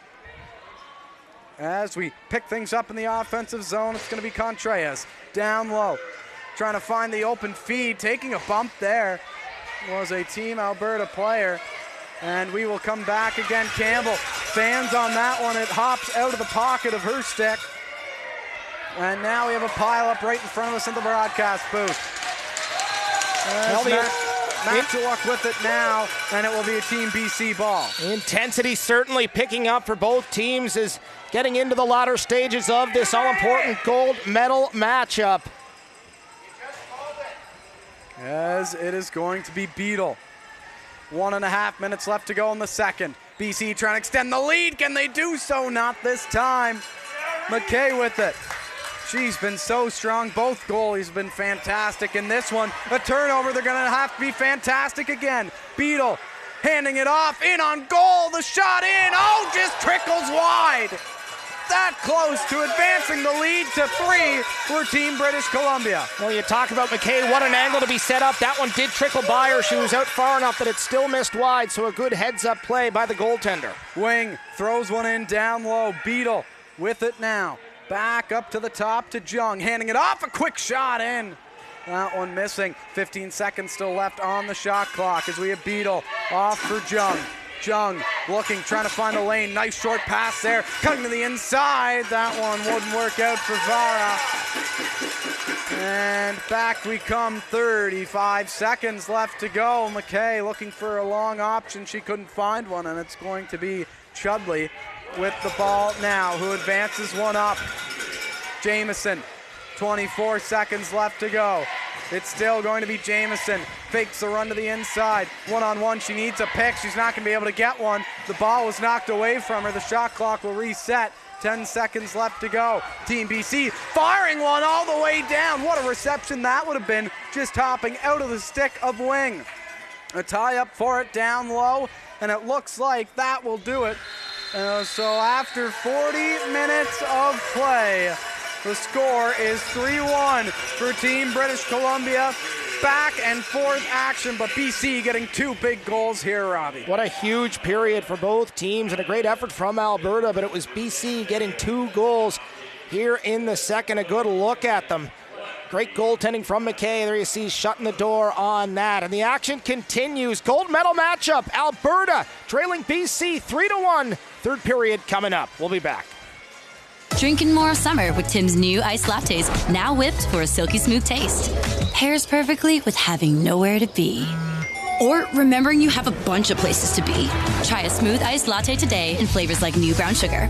As we pick things up in the offensive zone, it's going to be Contreras down low, trying to find the open feed. Taking a bump there was a Team Alberta player. And we will come back again. Campbell, fans on that one. It hops out of the pocket of her stick. And now we have a pile up right in front of us in the broadcast booth. Matt to walk with it now, and it will be a Team BC ball. Intensity certainly picking up for both teams as getting into the latter stages of this all-important gold medal matchup. As it is going to be Beadle. 1.5 minutes left to go in the second. BC trying to extend the lead. Can they do so? Not this time. McKay with it. She's been so strong. Both goalies have been fantastic. In this one, a turnover. They're going to have to be fantastic again. Beadle handing it off. In on goal. The shot in. Oh, just trickles wide. That close to advancing the lead to 3 for Team British Columbia. Well, you talk about McKay, what an angle to be set up. That one did trickle by her. She was out far enough that it still missed wide, so a good heads-up play by the goaltender. Wing throws one in down low. Beadle with it now. Back up to the top to Jung, handing it off. A quick shot in. That one missing. 15 seconds still left on the shot clock as we have Beadle off for Jung. Jung looking, trying to find a lane. Nice short pass there. Cutting to the inside. That one wouldn't work out for Vara. And back we come. 35 seconds left to go. McKay looking for a long option. She couldn't find one, and it's going to be Chudley with the ball now, who advances one up. Jamieson, 24 seconds left to go. It's still going to be Jamieson. Fakes the run to the inside. One-on-one, she needs a pick. She's not going to be able to get one. The ball was knocked away from her. The shot clock will reset. 10 seconds left to go. Team BC firing one all the way down. What a reception that would have been, just hopping out of the stick of Wing. A tie-up for it down low, and it looks like that will do it. So after 40 minutes of play, the score is 3-1 for Team British Columbia. Back and forth action, but BC getting 2 big goals here, Robbie. What a huge period for both teams and a great effort from Alberta, but it was BC getting 2 goals here in the second. A good look at them. Great goaltending from McKay. There you see shutting the door on that. And the action continues. Gold medal matchup. Alberta trailing BC 3-1. Third period coming up. We'll be back. Drinking more summer with Tim's new iced lattes, now whipped for a silky smooth taste. Pairs perfectly with having nowhere to be. Or remembering you have a bunch of places to be. Try a smooth iced latte today in flavors like new brown sugar.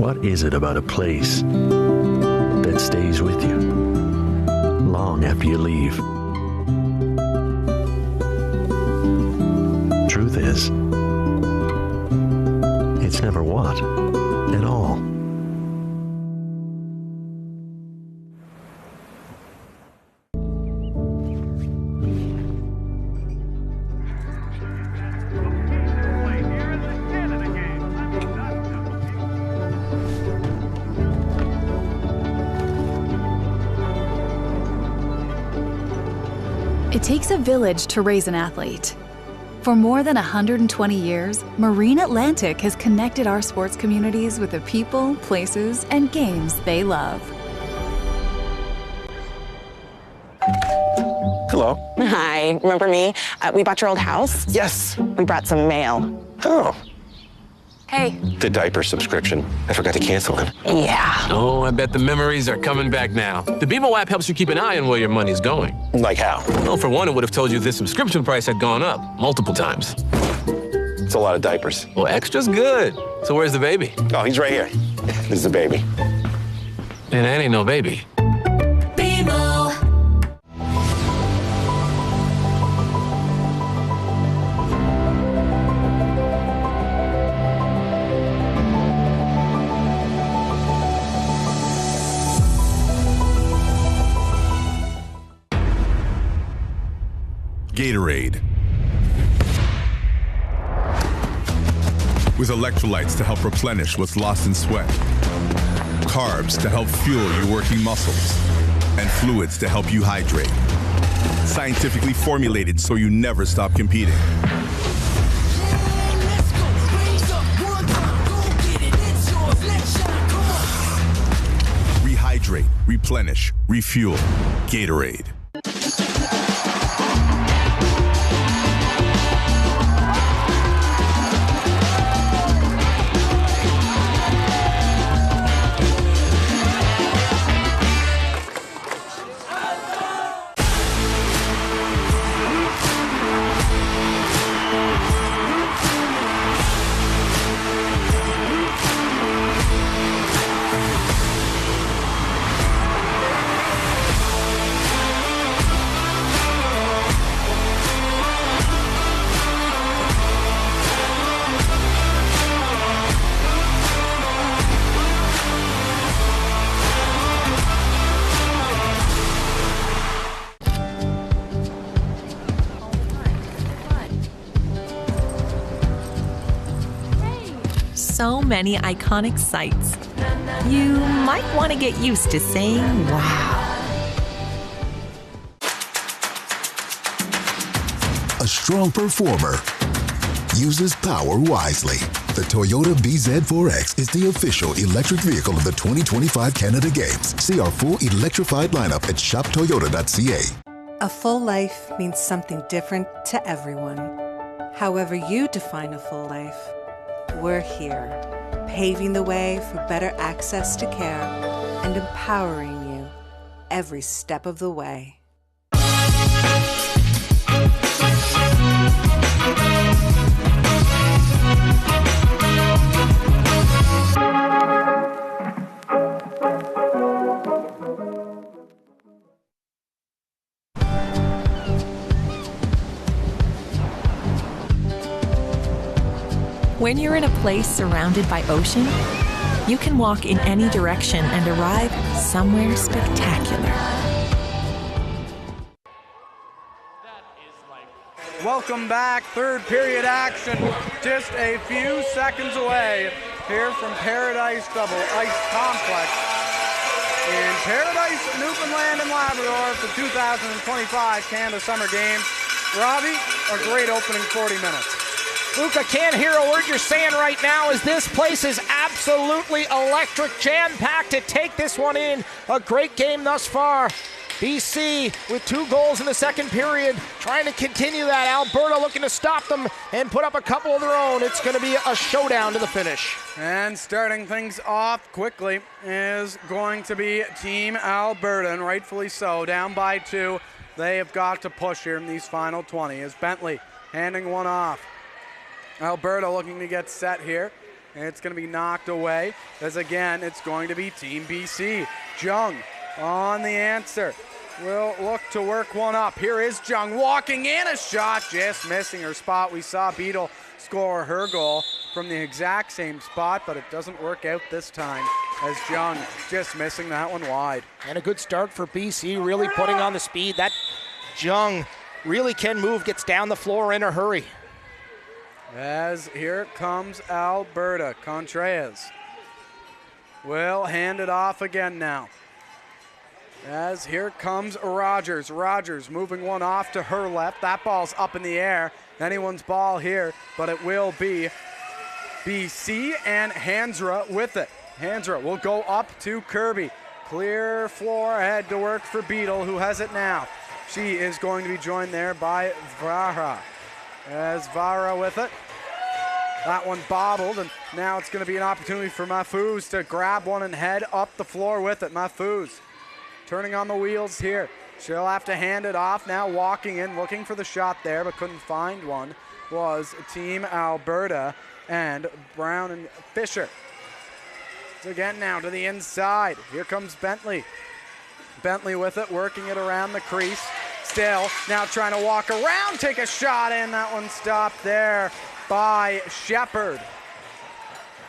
What is it about a place that stays with you long after you leave? Truth is, it's never what at all. It takes a village to raise an athlete. For more than 120 years, Marine Atlantic has connected our sports communities with the people, places, and games they love. Hello. Hi, remember me? We bought your old house. Yes. We brought some mail. Oh. Hey. The diaper subscription. I forgot to cancel it. Yeah. Oh, I bet the memories are coming back now. The BMO app helps you keep an eye on where your money's going. Like how? Well, for one, it would have told you this subscription price had gone up multiple times. It's a lot of diapers. Well, extra's good. So where's the baby? Oh, he's right here. This is the baby. And that ain't no baby. Gatorade. With electrolytes to help replenish what's lost in sweat. Carbs to help fuel your working muscles. and fluids to help you hydrate. Scientifically formulated so you never stop competing. Rehydrate, replenish, refuel. Gatorade. So many iconic sights. You might want to get used to saying wow. A strong performer uses power wisely. The Toyota BZ4X is the official electric vehicle of the 2025 Canada Games. See our full electrified lineup at shoptoyota.ca. A full life means something different to everyone. However you define a full life, we're here, paving the way for better access to care and empowering you every step of the way. When you're in a place surrounded by ocean, you can walk in any direction and arrive somewhere spectacular. Welcome back, third period action, just a few seconds away here from Paradise Double Ice Complex in Paradise, Newfoundland and Labrador for 2025 Canada Summer Games. Robbie, a great opening 40 minutes. Luke, I can't hear a word you're saying right now as this place is absolutely electric, jam-packed to take this one in. A great game thus far. BC with 2 goals in the second period, trying to continue that. Alberta looking to stop them and put up a couple of their own. It's going to be a showdown to the finish. And starting things off quickly is going to be Team Alberta, and rightfully so. Down by 2. They have got to push here in these final 20 as Bentley handing one off. Alberta looking to get set here. And it's going to be knocked away as again it's going to be Team BC. Jung on the answer. Will look to work one up. Here is Jung walking in, a shot just missing her spot. We saw Beadle score her goal from the exact same spot, but it doesn't work out this time as Jung just missing that one wide. And a good start for BC, really putting on the speed. That Jung really can move, gets down the floor in a hurry. As here comes Alberta. Contreras will hand it off again now. As here comes Rogers. Rogers moving one off to her left. That ball's up in the air. Anyone's ball here, but it will be BC and Hansra with it. Hansra will go up to Kirby. Clear floor ahead to work for Beadle, who has it now. She is going to be joined there by Vara. As Vara with it. That one bobbled, and now it's going to be an opportunity for Mahfouz to grab one and head up the floor with it. Mahfouz turning on the wheels here. She'll have to hand it off now, walking in, looking for the shot there, but couldn't find one. Was Team Alberta and Brown and Fisher. So again now to the inside. Here comes Bentley. Bentley with it, working it around the crease. Still, now trying to walk around, take a shot in. That one stopped there by Shepard.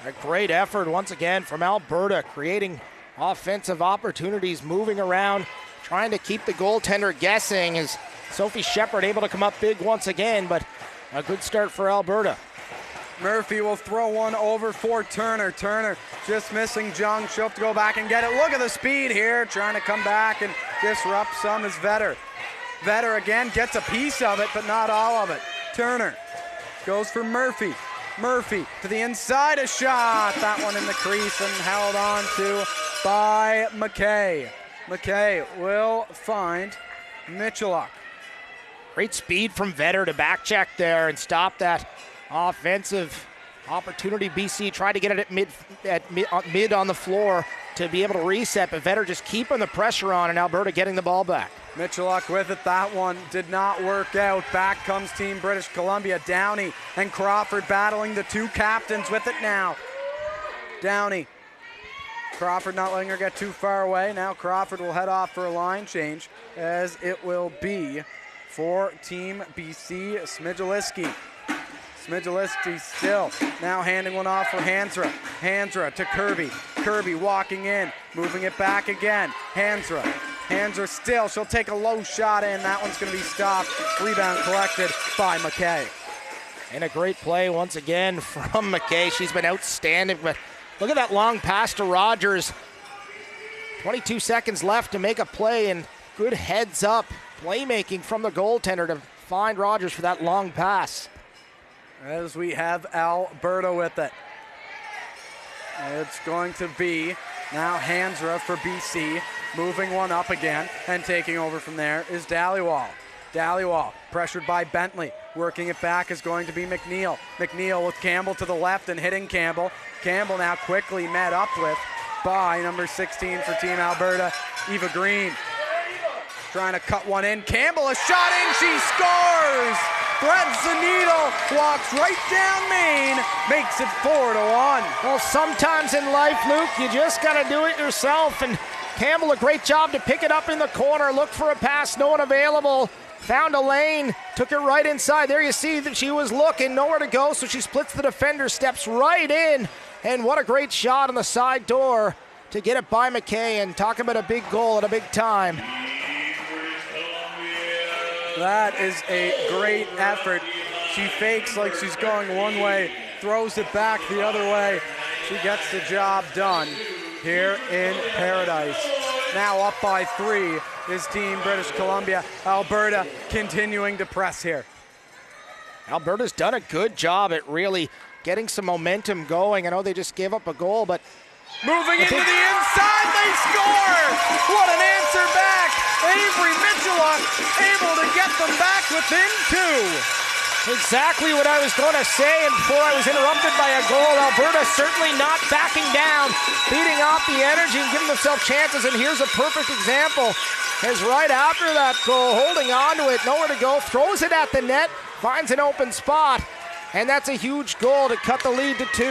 A great effort once again from Alberta, creating offensive opportunities, moving around, trying to keep the goaltender guessing as Sophie Shepard able to come up big once again, but a good start for Alberta. Murphy will throw one over for Turner. Turner just missing Jung. She'll have to go back and get it. Look at the speed here, trying to come back and disrupt some is Vetter. Vetter again gets a piece of it, but not all of it. Turner goes for Murphy. Murphy to the inside, a shot. That one in the crease and held on to by McKay. McKay will find Mitchelluk. Great speed from Vetter to back check there and stop that offensive opportunity. BC tried to get it at mid on the floor to be able to reset, but Vetter just keeping the pressure on and Alberta getting the ball back. Mitchelluk with it. That one did not work out. Back comes Team British Columbia. Downey and Crawford battling the two captains with it now. Downey. Crawford not letting her get too far away. Now Crawford will head off for a line change, as it will be for Team BC. Smigaliski. Smigaliski still now handing one off for Hansra. Hansra to Kirby. Kirby walking in, moving it back again. Hansra still, she'll take a low shot in. That one's going to be stopped. Rebound collected by McKay. And a great play once again from McKay. She's been outstanding, but look at that long pass to Rogers. 22 seconds left to make a play, and good heads up playmaking from the goaltender to find Rogers for that long pass. As we have Alberta with it. It's going to be now Hansra for BC, moving one up again, and taking over from there is Dhaliwal. Dhaliwal pressured by Bentley. Working it back is going to be McNeil. McNeil with Campbell to the left and hitting Campbell. Campbell now quickly met up with by number 16 for Team Alberta, Eva Green. Trying to cut one in. Campbell, a shot in, she scores! Threads the needle, walks right down Main, makes it 4-1. Well, sometimes in life, Luke, you just got to do it yourself, and Campbell, a great job to pick it up in the corner, look for a pass, no one available, found a lane, took it right inside. There you see that she was looking, nowhere to go, so she splits the defender, steps right in, and what a great shot on the side door to get it by McKay, and talk about a big goal at a big time. That is a great effort. She fakes like she's going one way, throws it back the other way. She gets the job done here in Paradise. Now up by 3 is Team British Columbia. Alberta continuing to press here. Alberta's done a good job at really getting some momentum going. I know they just gave up a goal, but moving into the inside, they score! What an answer back! Avery Mitchelluk able to get them back within 2. Exactly what I was going to say, and before I was interrupted by a goal. Alberta certainly not backing down, feeding off the energy and giving themselves chances, and here's a perfect example. As right after that goal, holding on to it, nowhere to go, throws it at the net, finds an open spot, and that's a huge goal to cut the lead to 2.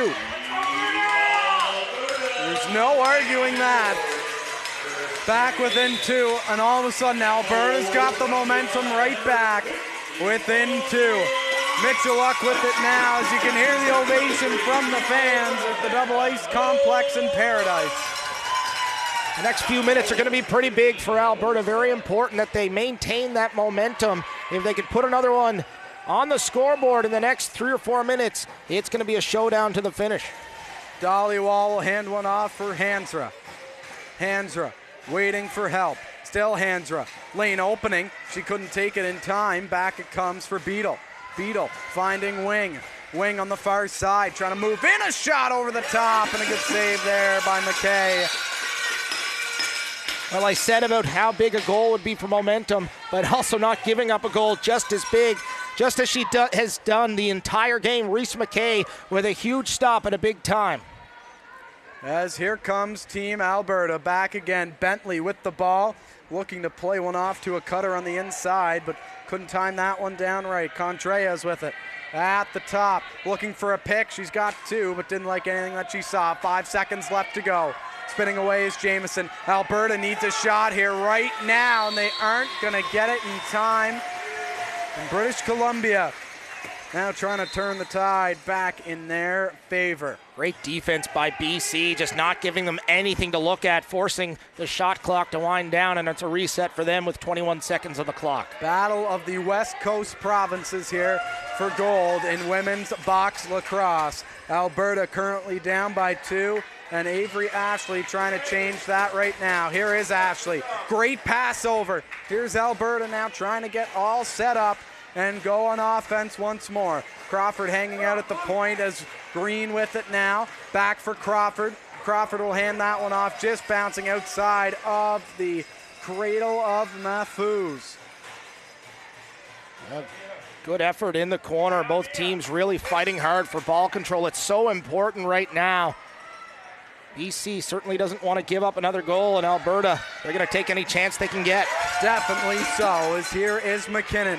There's no arguing that. Back within 2, and all of a sudden Alberta's got the momentum right back within 2. Mitchelluk with it now, as you can hear the ovation from the fans at the Double Ice Complex in Paradise. The next few minutes are going to be pretty big for Alberta. Very important that they maintain that momentum. If they could put another one on the scoreboard in the next 3 or 4 minutes, it's going to be a showdown to the finish. Dhaliwal will hand one off for Hansra. Hansra waiting for help. Still Hansra. Lane opening. She couldn't take it in time. Back it comes for Beadle. Beadle finding Wing. Wing on the far side. Trying to move in. A shot over the top. And a good save there by McKay. Well, I said about how big a goal would be for momentum, but also not giving up a goal just as big, just as she has done the entire game. Reese McKay with a huge stop at a big time. As here comes Team Alberta back again. Bentley with the ball, looking to play one off to a cutter on the inside, but couldn't time that one down right. Contreras with it at the top, looking for a pick. She's got 2, but didn't like anything that she saw. 5 seconds left to go. Spinning away is Jamieson. Alberta needs a shot here right now, and they aren't going to get it in time. And British Columbia now trying to turn the tide back in their favor. Great defense by BC, just not giving them anything to look at, forcing the shot clock to wind down, and it's a reset for them with 21 seconds on the clock. Battle of the West Coast provinces here for gold in women's box lacrosse. Alberta currently down by 2. and Avery Ashley trying to change that right now. Here is Ashley. Great pass over. Here's Alberta now trying to get all set up and go on offense once more. Crawford hanging out at the point as Green with it now. Back for Crawford. Crawford will hand that one off, just bouncing outside of the cradle of Mahfouz. Good effort in the corner. Both teams really fighting hard for ball control. It's so important right now. BC certainly doesn't want to give up another goal, and Alberta, they're going to take any chance they can get. Definitely so, as here is McKinnon.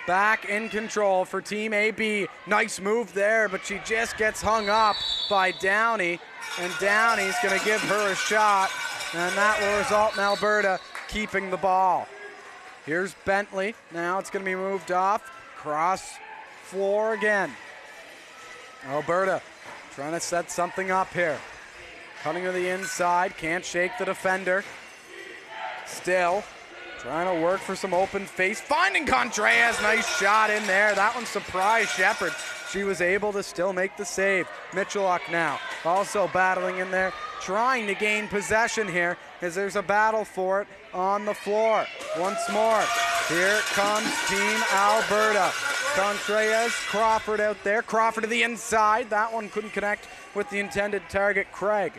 Back in control for Team AB. Nice move there, but she just gets hung up by Downey, and Downey's going to give her a shot, and that will result in Alberta keeping the ball. Here's Bentley. Now it's going to be moved off. Cross floor again. Alberta trying to set something up here. Cutting to the inside, can't shake the defender. Still trying to work for some open face. Finding Contreras, nice shot in there. That one surprised Shepherd. She was able to still make the save. Mitchelluk now also battling in there, trying to gain possession here as there's a battle for it on the floor. Once more, here comes Team Alberta. Contreras, Crawford out there. Crawford to the inside. That one couldn't connect with the intended target, Craig.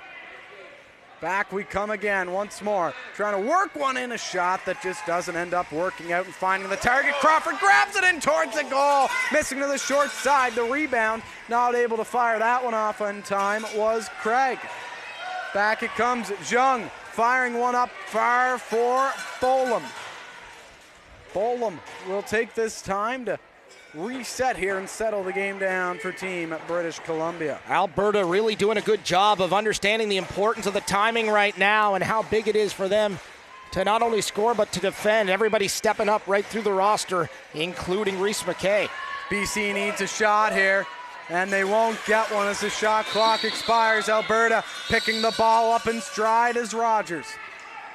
Back we come again once more. Trying to work one in, a shot that just doesn't end up working out and finding the target. Crawford grabs it in towards the goal. Missing to the short side. The rebound, not able to fire that one off on time, was Craig. Back it comes, Jung firing one up far for Bolam. Bolam will take this time to reset here and settle the game down for Team British Columbia. Alberta really doing a good job of understanding the importance of the timing right now and how big it is for them to not only score but to defend. Everybody stepping up right through the roster, including Reese McKay. BC needs a shot here, and they won't get one as the shot clock expires. Alberta picking the ball up in stride as Rogers.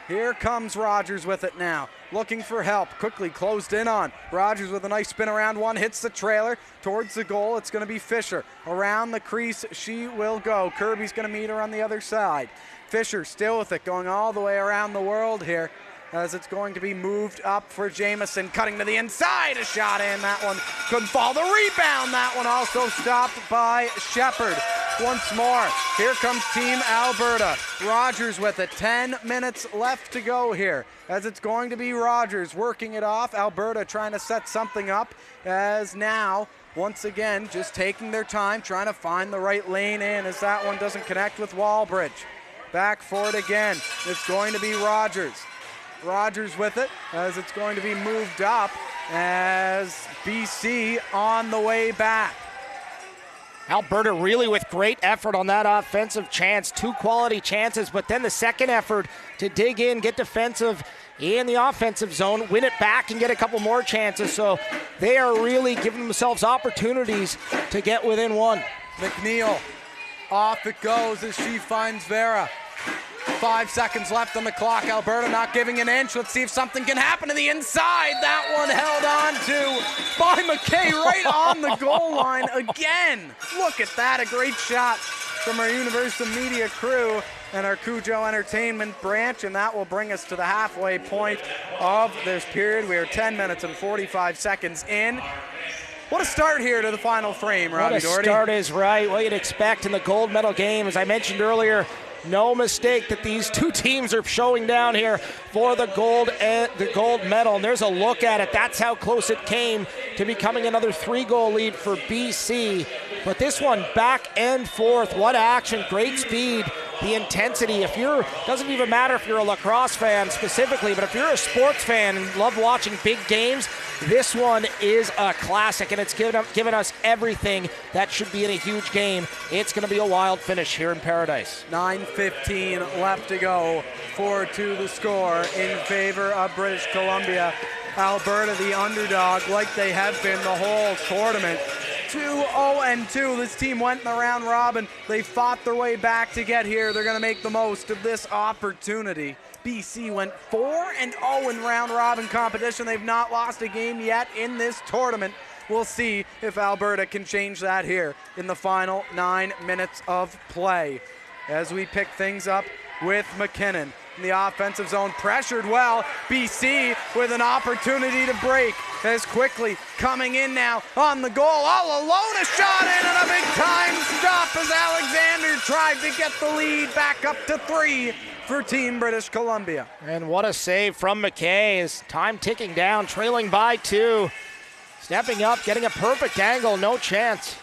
Here comes Rogers with it now, looking for help, quickly closed in on. Rogers with a nice spin around one, hits the trailer towards the goal. It's going to be Fisher. Around the crease she will go. Kirby's going to meet her on the other side. Fisher still with it, going all the way around the world here as it's going to be moved up for Jamieson, cutting to the inside, a shot in, that one couldn't fall. The rebound, that one also stopped by Shepherd. Once more, here comes Team Alberta. Rogers with it, 10 minutes left to go here as it's going to be Rogers working it off. Alberta trying to set something up as now, once again, just taking their time, trying to find the right lane in as that one doesn't connect with Wallbridge. Back for it again, it's going to be Rogers. Rogers with it as it's going to be moved up as BC on the way back. Alberta really with great effort on that offensive chance. Two quality chances, but then the second effort to dig in, get defensive in the offensive zone, win it back and get a couple more chances. So they are really giving themselves opportunities to get within one. McNeil, off it goes as she finds Vera. 5 seconds left on the clock. Alberta not giving an inch. Let's see if something can happen to the inside. That one held on to by McKay right on the goal line again. Look at that. A great shot from our Universal Media crew and our Cujo Entertainment branch, and that will bring us to the halfway point of this period. We are 10 minutes and 45 seconds in. What a start here to the final frame, Robbie Doherty. What a start is right. What you'd expect in the gold medal game. As I mentioned earlier, no mistake that these two teams are showing down here for the gold medal. And there's a look at it. That's how close it came to becoming another 3-goal lead for BC. But this one back and forth. What action, great speed, the intensity. Doesn't even matter if you're a lacrosse fan specifically, but if you're a sports fan and love watching big games, this one is a classic, and it's given us everything that should be in a huge game. It's going to be a wild finish here in Paradise. 9:15 left to go. 4-2 the score in favor of British Columbia. Alberta, the underdog, like they have been the whole tournament. 2-0-2. This team went in the round robin. They fought their way back to get here. They're going to make the most of this opportunity. BC went 4-0 in round robin competition. They've not lost a game yet in this tournament. We'll see if Alberta can change that here in the final 9 minutes of play. as we pick things up with McKinnon. In the offensive zone, pressured well. BC with an opportunity to break as quickly coming in now on the goal. All alone, a shot in and a big time stop as Alexander tried to get the lead back up to 3 for Team British Columbia. And what a save from McKay as time ticking down, trailing by 2. Stepping up, getting a perfect angle, no chance.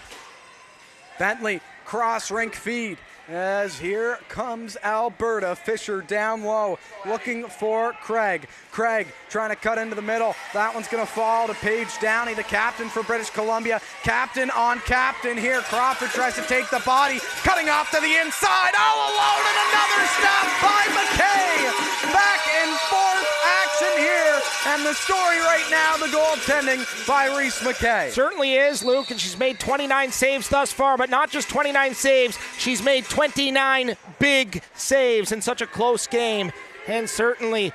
Bentley, cross rink feed. As here comes Alberta. Fisher down low, looking for Craig. Craig trying to cut into the middle. That one's going to fall to Paige Downey, the captain for British Columbia. Captain on captain here. Crawford tries to take the body, cutting off to the inside. All alone, and another stop by McKay. Back and forth action here. And the story right now, the goaltending by Reese McKay. Certainly is, Luke, and she's made 29 saves thus far, but not just 29 saves. She's made 29 big saves in such a close game, and certainly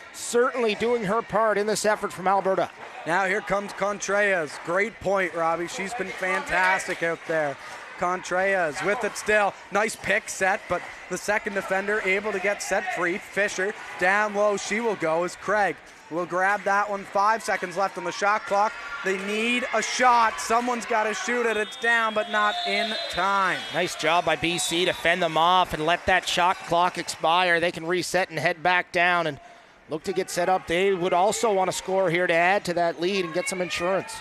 doing her part in this effort from Alberta. Now here comes Contreras. Great point, Robbie. She's been fantastic out there. Contreras with it still. Nice pick set, but the second defender able to get set free. Fisher down low. She will go as Craig will grab that one. 5 seconds left on the shot clock. They need a shot. Someone's got to shoot it. It's down, but not in time. Nice job by BC to fend them off and let that shot clock expire. They can reset and head back down and look to get set up. They would also want to score here to add to that lead and get some insurance.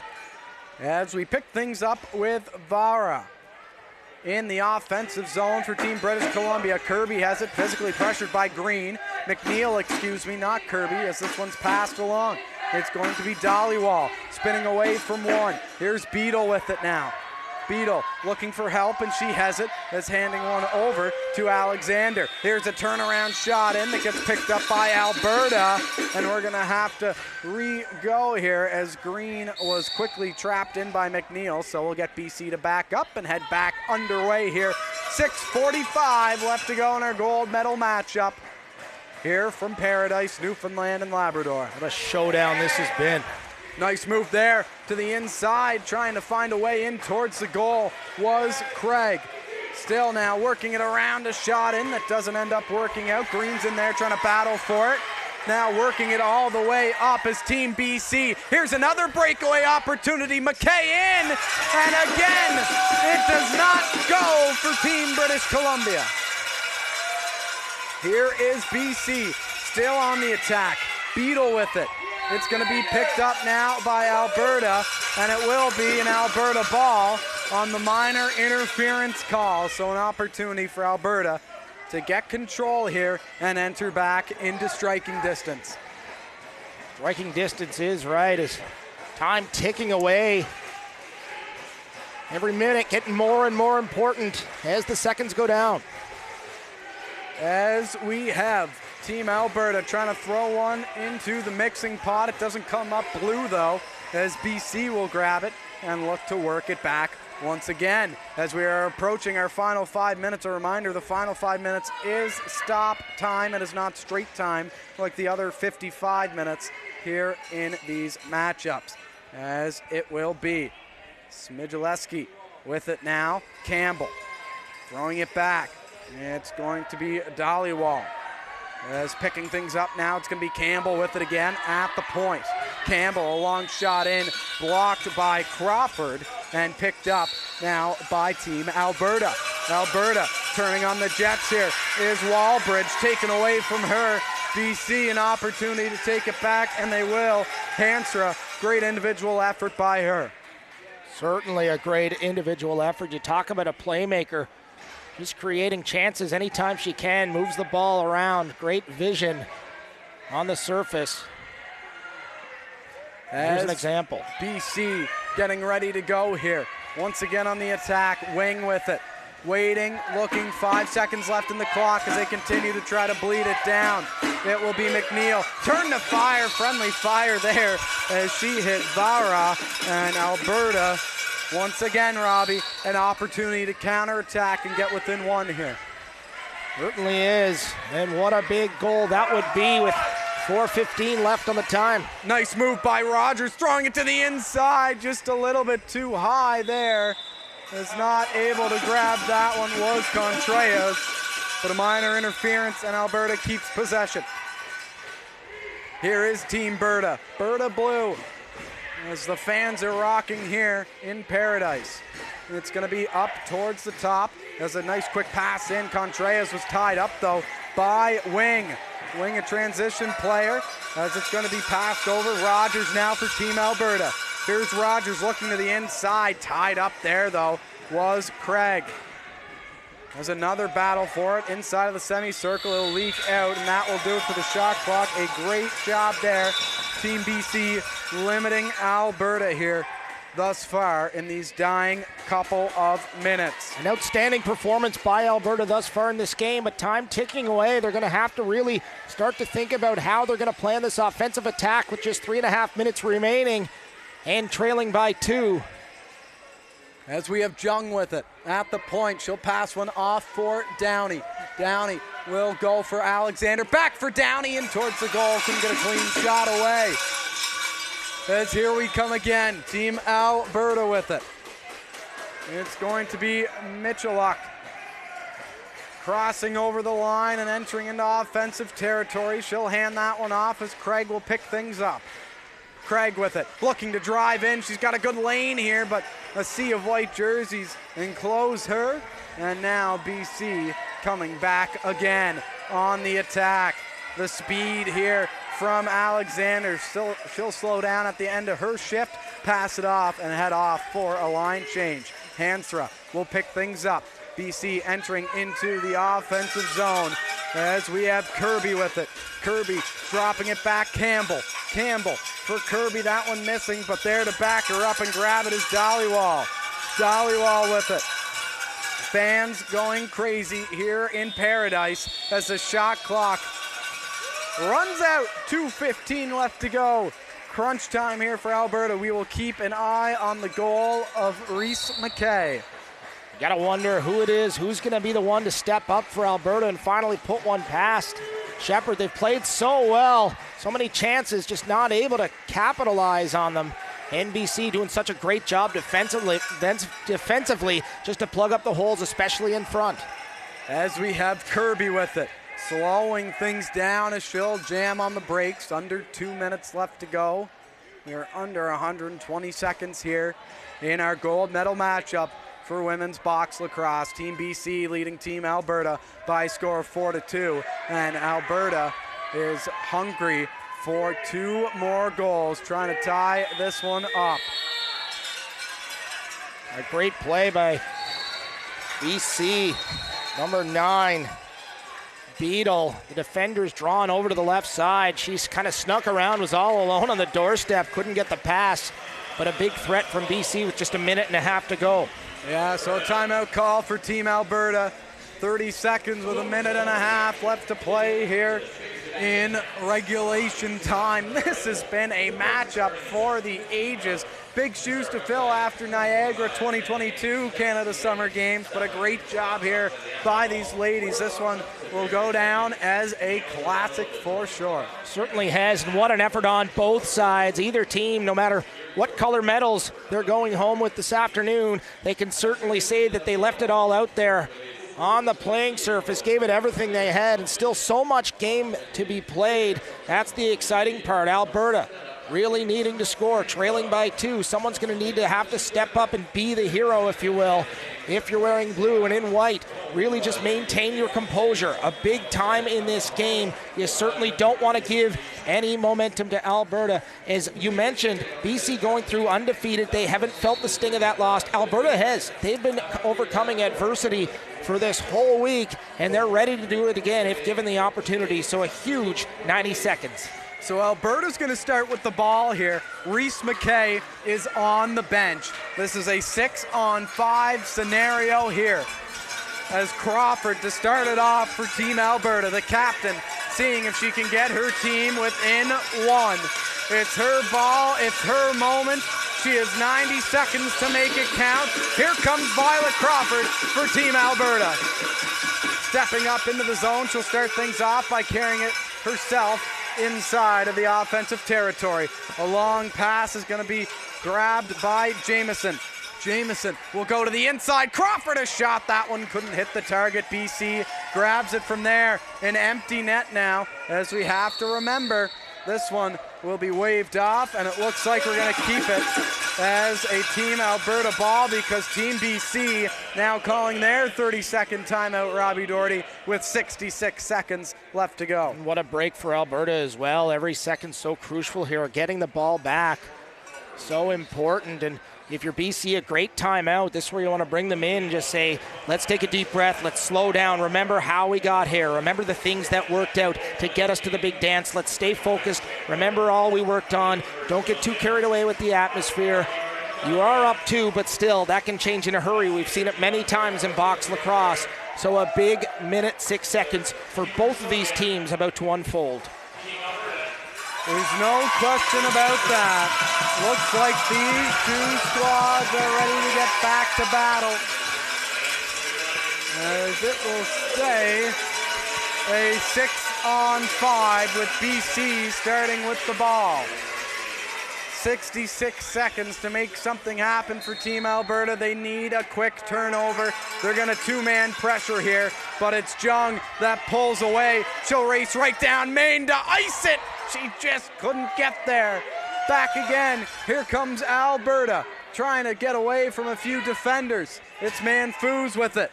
As we pick things up with Vara in the offensive zone for Team British Columbia. Kirby has it, physically pressured by Green. McNeil, not Kirby, as this one's passed along. It's going to be Dollywall spinning away from one. Here's Beadle with it now. Beadle looking for help, and she has it as handing one over to Alexander. Here's a turnaround shot in that gets picked up by Alberta, and we're going to have to re-go here as Green was quickly trapped in by McNeil, so we'll get BC to back up and head back underway here. 6:45 left to go in our gold medal matchup here from Paradise, Newfoundland and Labrador. What a showdown this has been. Nice move there to the inside, trying to find a way in towards the goal was Craig. Still now working it around, a shot in that doesn't end up working out. Green's in there trying to battle for it. Now working it all the way up as Team BC. Here's another breakaway opportunity. McKay in, and again, it does not go for Team British Columbia. Here is BC, still on the attack. Beadle with it. It's going to be picked up now by Alberta, and it will be an Alberta ball on the minor interference call. So an opportunity for Alberta to get control here and enter back into striking distance. Striking distance is right as time ticking away. Every minute getting more and more important as the seconds go down. As we have Team Alberta trying to throw one into the mixing pot. It doesn't come up blue though, as BC will grab it and look to work it back once again. As we are approaching our final 5 minutes, a reminder, the final 5 minutes is stop time. It is not straight time like the other 55 minutes here in these matchups, as it will be. Smidjaleski with it now. Campbell throwing it back. It's going to be Dollywall. As picking things up now, it's going to be Campbell with it again at the point. Campbell, a long shot in, blocked by Crawford, and picked up now by Team Alberta. Alberta turning on the Jets here is Walbridge, taken away from her. BC an opportunity to take it back, and they will. Hansra, great individual effort by her. Certainly a great individual effort. You talk about a playmaker. Just creating chances anytime she can, moves the ball around. Great vision on the surface. Here's an example. BC getting ready to go here. Once again on the attack, Wing with it. Waiting, looking, 5 seconds left in the clock as they continue to try to bleed it down. It will be McNeil. Turn to fire, friendly fire there as she hit Vara, and Alberta once again, Robbie, an opportunity to counterattack and get within one here. Certainly is, and what a big goal that would be with 4:15 left on the time. Nice move by Rogers, throwing it to the inside, just a little bit too high there. Was not able to grab that one was Contreras. but a minor interference, and Alberta keeps possession. Here is Team Berta. Berta blue, as the fans are rocking here in Paradise. And it's going to be up towards the top. There's a nice quick pass in. Contreras was tied up, though, by Wing. Wing, a transition player, as it's going to be passed over. Rogers now for Team Alberta. Here's Rogers looking to the inside. Tied up there, though, was Craig. There's another battle for it inside of the semicircle. It'll leak out, and that will do it for the shot clock. A great job there. Team BC limiting Alberta here thus far in these dying couple of minutes. An outstanding performance by Alberta thus far in this game, but time ticking away. They're going to have to really start to think about how they're going to plan this offensive attack with just 3.5 minutes remaining and trailing by 2. As we have Jung with it at the point, she'll pass one off for Downey. Downey will go for Alexander. Back for Downey and towards the goal. Couldn't get a clean shot away. As here we come again. Team Alberta with it. It's going to be Michaluk crossing over the line and entering into offensive territory. She'll hand that one off as Craig will pick things up. Craig with it, looking to drive in. She's got a good lane here, but a sea of white jerseys enclose her. And now BC coming back again on the attack. The speed here from Alexander. She'll slow down at the end of her shift, pass it off, and head off for a line change. Hansra will pick things up. BC entering into the offensive zone as we have Kirby with it. Kirby dropping it back. Campbell for Kirby, that one missing, but there to back her up and grab it is Dollywall. Dollywall with it. Fans going crazy here in Paradise as the shot clock runs out. 2:15 left to go. Crunch time here for Alberta. We will keep an eye on the goal of Reese McKay. You gotta wonder who it is, who's gonna be the one to step up for Alberta and finally put one past Shepherd. They've played so well, so many chances, just not able to capitalize on them. NBC doing such a great job defensively just to plug up the holes, especially in front. As we have Kirby with it, slowing things down as she'll jam on the brakes. Under 2 minutes left to go. We're under 120 seconds here in our gold medal matchup for women's box lacrosse. Team BC leading Team Alberta by a score of 4-2, and Alberta is hungry for 2 more goals, trying to tie this one up. A great play by BC, number 9, Beadle. The defender's drawn over to the left side. She's kind of snuck around, was all alone on the doorstep, couldn't get the pass, but a big threat from BC with just 1.5 minutes to go. Yeah, so a timeout call for Team Alberta. 30 seconds with 1.5 minutes left to play here in regulation time. This has been a matchup for the ages. Big shoes to fill after Niagara 2022 Canada Summer Games, but a great job here by these ladies. This one will go down as a classic for sure. Certainly has, and what an effort on both sides. Either team, no matter what color medals they're going home with this afternoon, they can certainly say that they left it all out there on the playing surface, gave it everything they had, and still so much game to be played. That's the exciting part. Alberta really needing to score, trailing by 2. Someone's going to have to step up and be the hero, if you will. If you're wearing blue and in white, really just maintain your composure. A big time in this game. You certainly don't want to give any momentum to Alberta. As you mentioned, BC going through undefeated. They haven't felt the sting of that loss. Alberta has. They've been overcoming adversity for this whole week, and they're ready to do it again if given the opportunity. So a huge 90 seconds. So Alberta's going to start with the ball here. Reese McKay is on the bench. This is a 6-on-5 scenario here. As Crawford to start it off for Team Alberta, the captain, seeing if she can get her team within 1. It's her ball, it's her moment. She has 90 seconds to make it count. Here comes Violet Crawford for Team Alberta. Stepping up into the zone, she'll start things off by carrying it herself inside of the offensive territory. A long pass is going to be grabbed by Jamieson. Jamieson will go to the inside. Crawford a shot. That one couldn't hit the target. BC grabs it from there. An empty net now, as we have to remember this one will be waved off, and it looks like we're going to keep it as a Team Alberta ball because Team BC now calling their 30-second timeout, Robbie Doherty, with 66 seconds left to go. And what a break for Alberta as well. Every second so crucial here. Getting the ball back, so important. And if you're BC, a great timeout. This is where you want to bring them in and just say, let's take a deep breath, let's slow down. Remember how we got here. Remember the things that worked out to get us to the big dance. Let's stay focused. Remember all we worked on. Don't get too carried away with the atmosphere. You are up 2, but still, that can change in a hurry. We've seen it many times in box lacrosse. So a big minute, 6 seconds for both of these teams about to unfold. There's no question about that. Looks like these two squads are ready to get back to battle. As it will stay a 6-on-5 with BC starting with the ball. 66 seconds to make something happen for Team Alberta. They need a quick turnover. They're going to two-man pressure here, but it's Jung that pulls away. She'll race right down Maine to ice it. She just couldn't get there. Back again. Here comes Alberta trying to get away from a few defenders. It's Manfuz with it.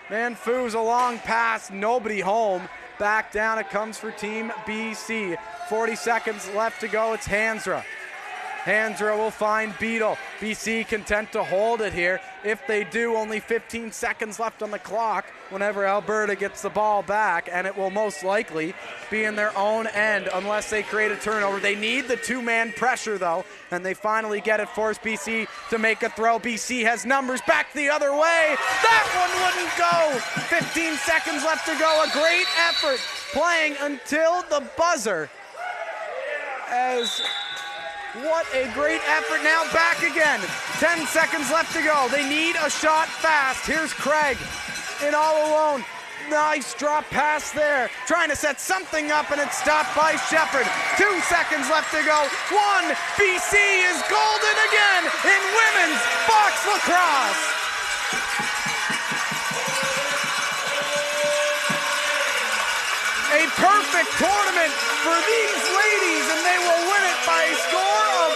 Manfuz a long pass, nobody home. Back down it comes for Team BC. 40 seconds left to go. It's Hansra. Hansra will find Beadle. BC content to hold it here. If they do, only 15 seconds left on the clock whenever Alberta gets the ball back, and it will most likely be in their own end unless they create a turnover. They need the two-man pressure, though, and they finally get it, force BC to make a throw. BC has numbers back the other way. That one wouldn't go. 15 seconds left to go. A great effort playing until the buzzer. What a great effort. Now back again. 10 seconds left to go. They need a shot fast. Here's Craig in all alone. Nice drop pass there. Trying to set something up, and it's stopped by Shepherd. 2 seconds left to go. BC is golden again in women's box lacrosse. A perfect tournament for these ladies, and they will win it by a score of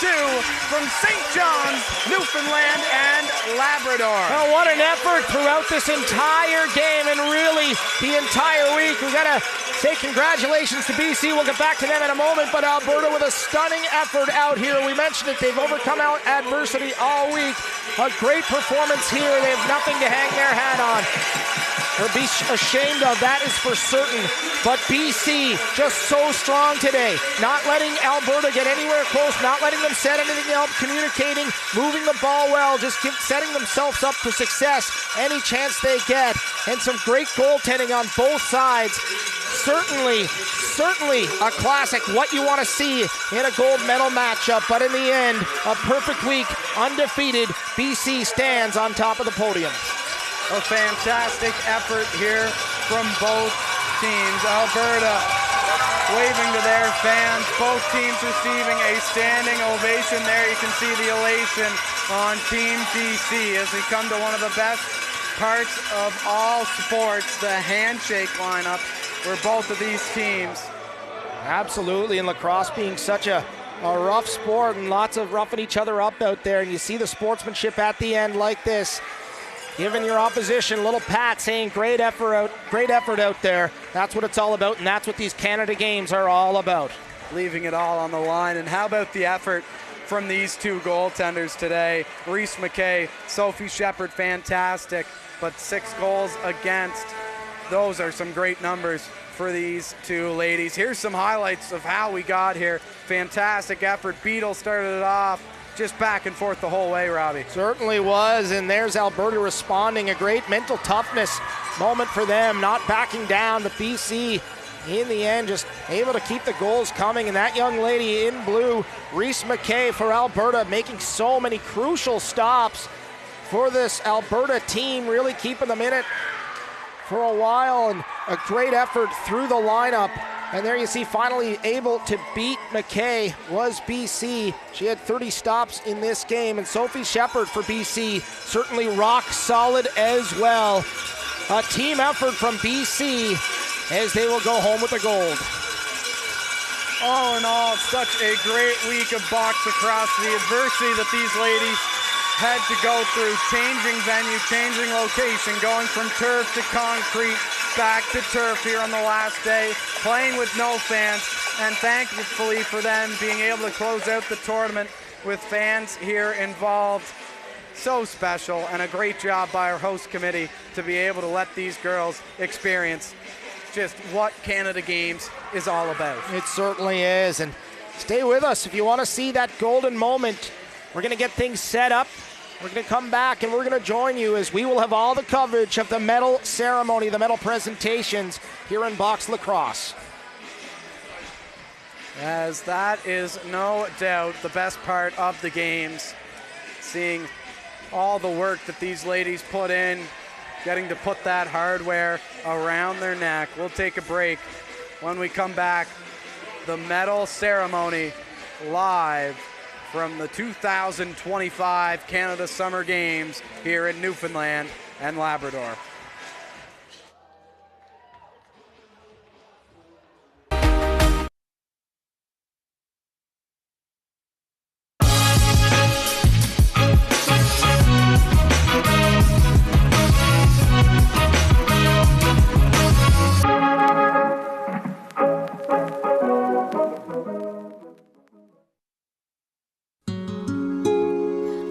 4-2 from St. John's, Newfoundland and Labrador. Well, what an effort throughout this entire game and really the entire week. We've got to say congratulations to BC. We'll get back to them in a moment, but Alberta with a stunning effort out here. We mentioned it. They've overcome adversity all week. A great performance here. They have nothing to hang their hat on or be ashamed of, that is for certain. But BC just so strong today, not letting Alberta get anywhere close, not letting them set anything up, communicating, moving the ball well, just setting themselves up for success any chance they get, and some great goaltending on both sides. Certainly a classic, what you want to see in a gold medal matchup, but in the end, a perfect week, undefeated. BC stands on top of the podium. A fantastic effort here from both teams. Alberta waving to their fans. Both teams receiving a standing ovation there. You can see the elation on Team BC as we come to one of the best parts of all sports, the handshake lineup for both of these teams. Absolutely, and lacrosse being such a rough sport and lots of roughing each other up out there, and you see the sportsmanship at the end like this. Giving your opposition a little pat, saying great effort out there. That's what it's all about, and that's what these Canada Games are all about. Leaving it all on the line. And how about the effort from these two goaltenders today? Reese McKay, Sophie Shepherd, fantastic, but 6 goals against. Those are some great numbers for these two ladies. Here's some highlights of how we got here. Fantastic effort. Beadle started it off. Just back and forth the whole way, Robbie. Certainly was, and there's Alberta responding. A great mental toughness moment for them, not backing down. But BC, in the end, just able to keep the goals coming. And that young lady in blue, Reese McKay for Alberta, making so many crucial stops for this Alberta team, really keeping them in it for a while. And a great effort through the lineup. And there you see, finally able to beat McKay was BC. She had 30 stops in this game. And Sophie Shepherd for BC, certainly rock solid as well. a team effort from BC as they will go home with the gold. All in all, such a great week of box lacrosse. The adversity that these ladies had to go through, changing venue, changing location, going from turf to concrete, back to turf here on the last day, playing with no fans, and thankfully for them being able to close out the tournament with fans here involved. So special, and a great job by our host committee to be able to let these girls experience just what Canada Games is all about. It certainly is, and stay with us if you want to see that golden moment. We're going to get things set up. We're going to come back and we're going to join you as we will have all the coverage of the medal ceremony, the medal presentations here in box lacrosse. As that is no doubt the best part of the games, seeing all the work that these ladies put in, getting to put that hardware around their neck. We'll take a break. When we come back, the medal ceremony live from the 2025 Canada Summer Games here in Newfoundland and Labrador.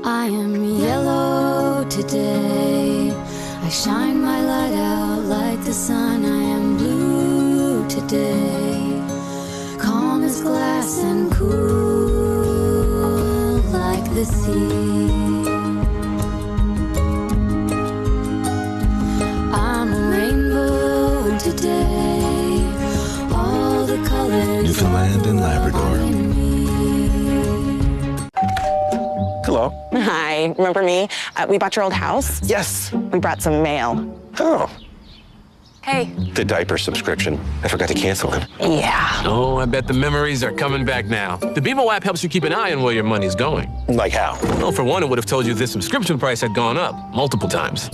I am yellow today. I shine my light out like the sun. I am blue today. Calm as glass and cool like the sea. I'm a rainbow today. All the colors. Newfoundland and Labrador. Hello. Hi, remember me? We bought your old house. Yes. We brought some mail. Oh. Hey. The diaper subscription. I forgot to cancel it. Yeah. Oh, I bet the memories are coming back now. The BMO app helps you keep an eye on where your money's going. Like how? Well, for one, it would have told you this subscription price had gone up multiple times.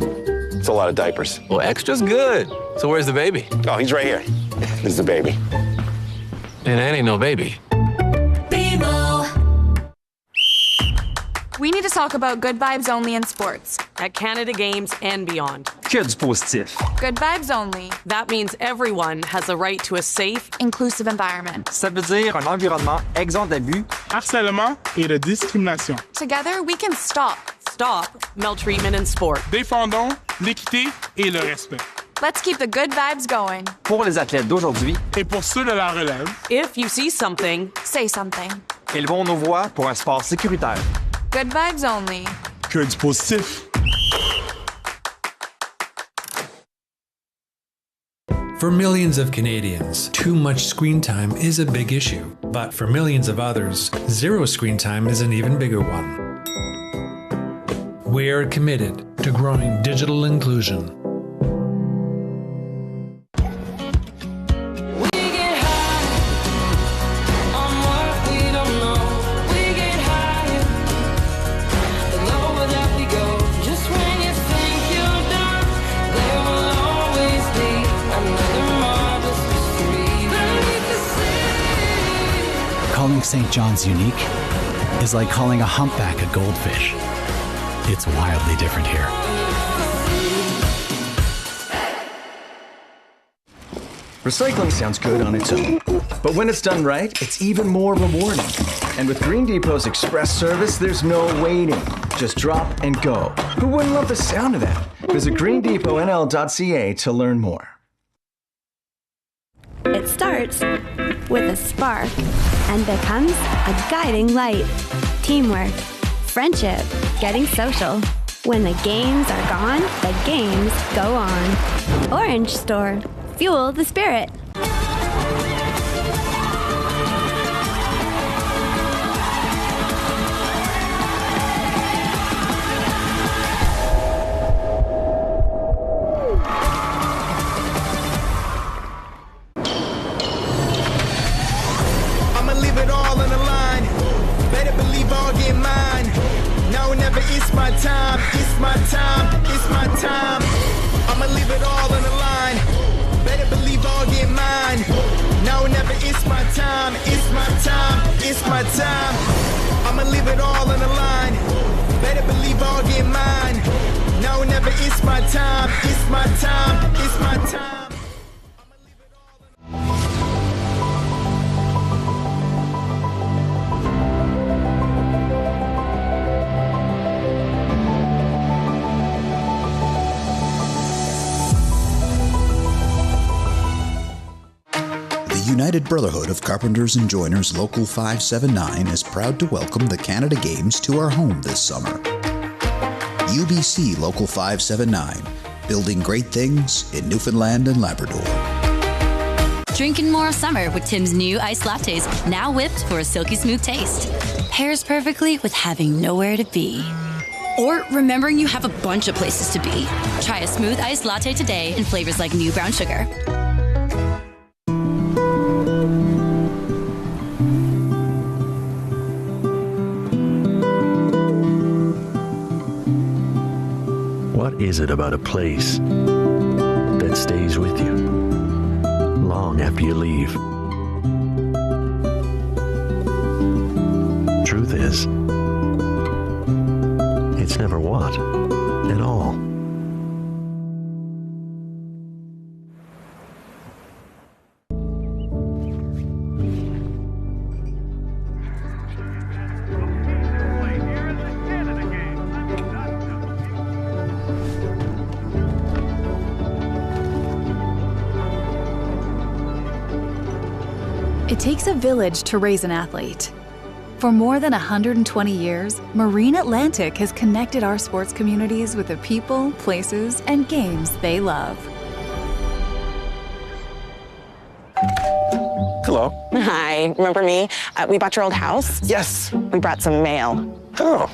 It's a lot of diapers. Well, extra's good. So where's the baby? Oh, he's right here. This is the baby. And that ain't no baby. We need to talk about good vibes only in sports. At Canada Games and beyond. Que du positif. Good vibes only. That means everyone has a right to a safe, inclusive environment. Ça veut dire un environnement exempt d'abus, harcèlement et de discrimination. Together, we can stop maltreatment in sport. Défendons l'équité et le respect. Let's keep the good vibes going. Pour les athlètes d'aujourd'hui et pour ceux de la relève. If you see something, say something. Élevons nos voix pour un sport sécuritaire. Good vibes only. Que du positif. For millions of Canadians, too much screen time is a big issue. But for millions of others, zero screen time is an even bigger one. We're committed to growing digital inclusion. Calling St. John's unique is like calling a humpback a goldfish. It's wildly different here. Recycling sounds good on its own, but when it's done right, it's even more rewarding. And with Green Depot's express service, there's no waiting. Just drop and go. Who wouldn't love the sound of that? Visit greendepotnl.ca to learn more. It starts with a spark and becomes a guiding light. Teamwork, friendship, getting social. When the games are gone, the games go on. Orange Store. Fuel the spirit. I'ma leave it all on the line. Better believe I'll get mine. Now or never, it's my time. It's my time. It's my time. I'ma whenever it's my time, it's my time, it's my time. I'ma leave it all on the line. Better believe I'll get mine. Now whenever it's my time, it's my time, it's my time. The United Brotherhood of Carpenters and Joiners Local 579 is proud to welcome the Canada Games to our home this summer. UBC Local 579, building great things in Newfoundland and Labrador. Drinking more summer with Tim's new iced lattes, now whipped for a silky smooth taste. Pairs perfectly with having nowhere to be. Or remembering you have a bunch of places to be. Try a smooth iced latte today in flavors like new brown sugar. What is it about a place that stays with you long after you leave? Truth is, it's never what at all. It takes a village to raise an athlete. For more than 120 years, Marine Atlantic has connected our sports communities with the people, places, and games they love. Hello. Hi, remember me? We bought your old house. Yes. We brought some mail. Oh.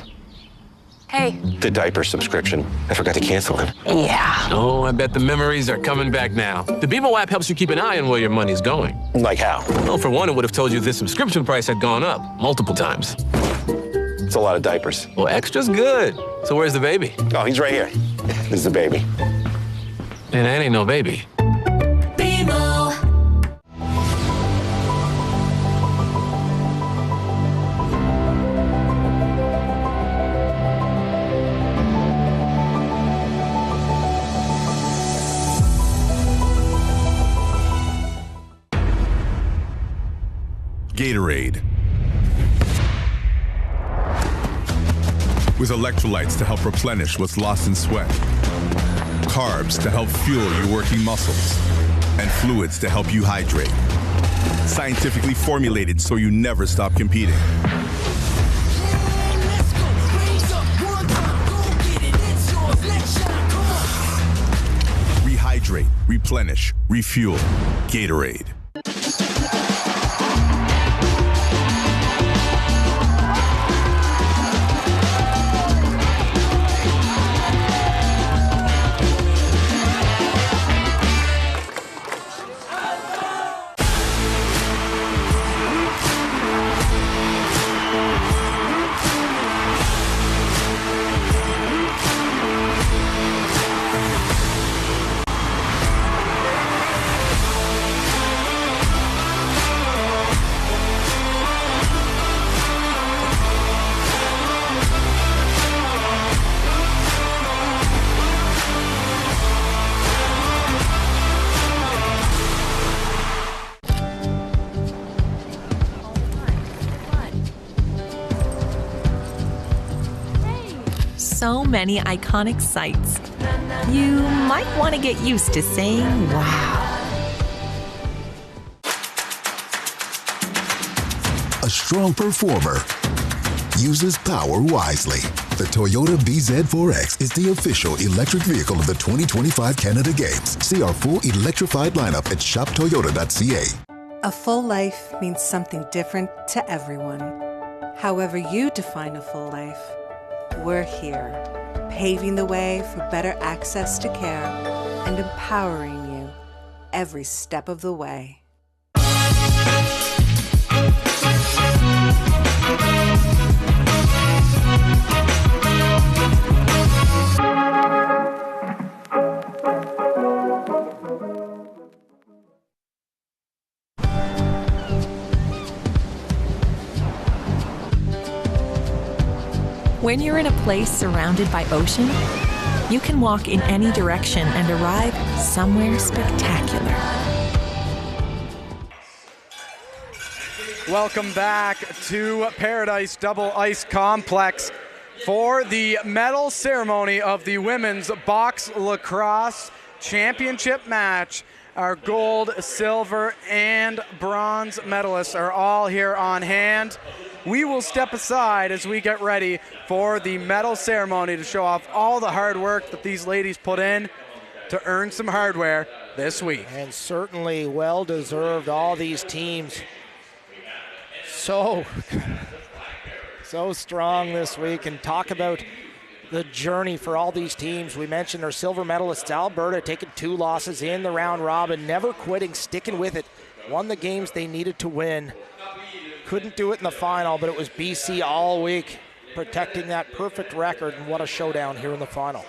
Hey. The diaper subscription. I forgot to cancel it. Yeah. Oh, I bet the memories are coming back now. The BMO app helps you keep an eye on where your money's going. Like how? Well, for one, it would have told you this subscription price had gone up multiple times. It's a lot of diapers. Well, extra's good. So where's the baby? Oh, he's right here. This is the baby. And that ain't no baby. Gatorade. With electrolytes to help replenish what's lost in sweat, carbs to help fuel your working muscles, and fluids to help you hydrate. Scientifically formulated so you never stop competing. Rehydrate, replenish, refuel. Gatorade. So many iconic sights. You might want to get used to saying wow. A strong performer uses power wisely. The Toyota BZ4X is the official electric vehicle of the 2025 Canada Games. See our full electrified lineup at shoptoyota.ca. A full life means something different to everyone. However you define a full life, we're here, paving the way for better access to care and empowering you every step of the way. When you're in a place surrounded by ocean, you can walk in any direction and arrive somewhere spectacular. Welcome back to Paradise Double Ice Complex for the medal ceremony of the Women's Box Lacrosse Championship match. Our gold, silver, and bronze medalists are all here on hand. We will step aside as we get ready for the medal ceremony to show off all the hard work that these ladies put in to earn some hardware this week. And certainly well-deserved, all these teams. So strong this week. And talk about the journey for all these teams. We mentioned our silver medalists, Alberta, taking 2 losses in the round robin, never quitting, sticking with it, won the games they needed to win. Couldn't do it in the final, but it was BC all week, protecting that perfect record, and what a showdown here in the final.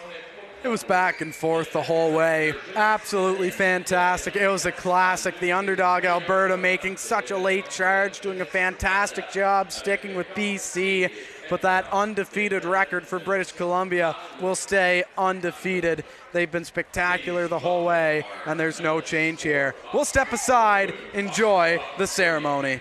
It was back and forth the whole way. Absolutely fantastic. It was a classic. The underdog Alberta making such a late charge, doing a fantastic job sticking with BC. But that undefeated record for British Columbia will stay undefeated. They've been spectacular the whole way, and there's no change here. We'll step aside, enjoy the ceremony.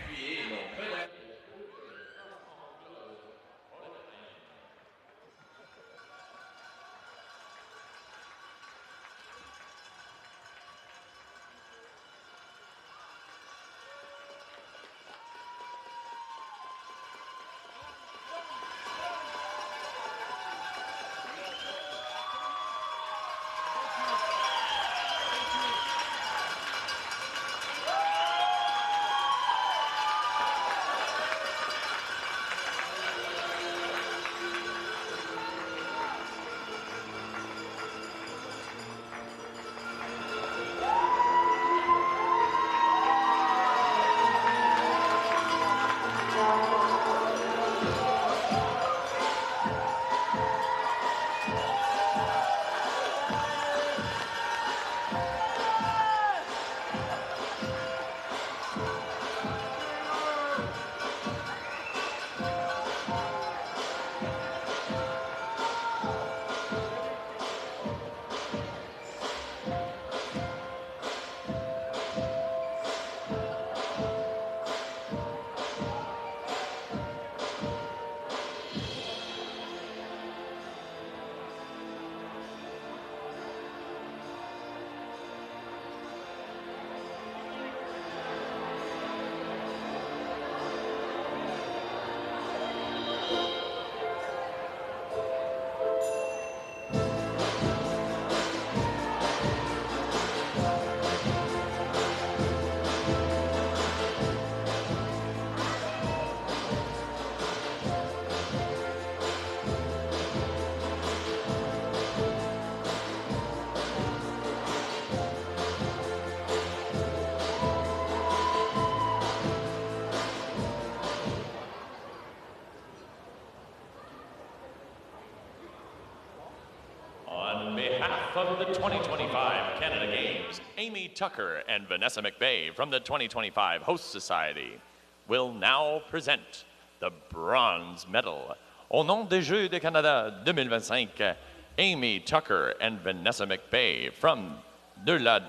Of the 2025 Canada Games, Amy Tucker and Vanessa McVeigh from the 2025 Host Society will now present the bronze medal. Au nom des Jeux de Canada 2025, Amy Tucker and Vanessa McVeigh from de la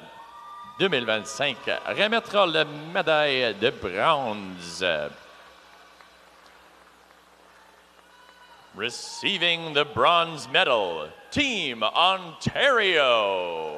2025 remettra la médaille de bronze. Receiving the bronze medal, Team Ontario.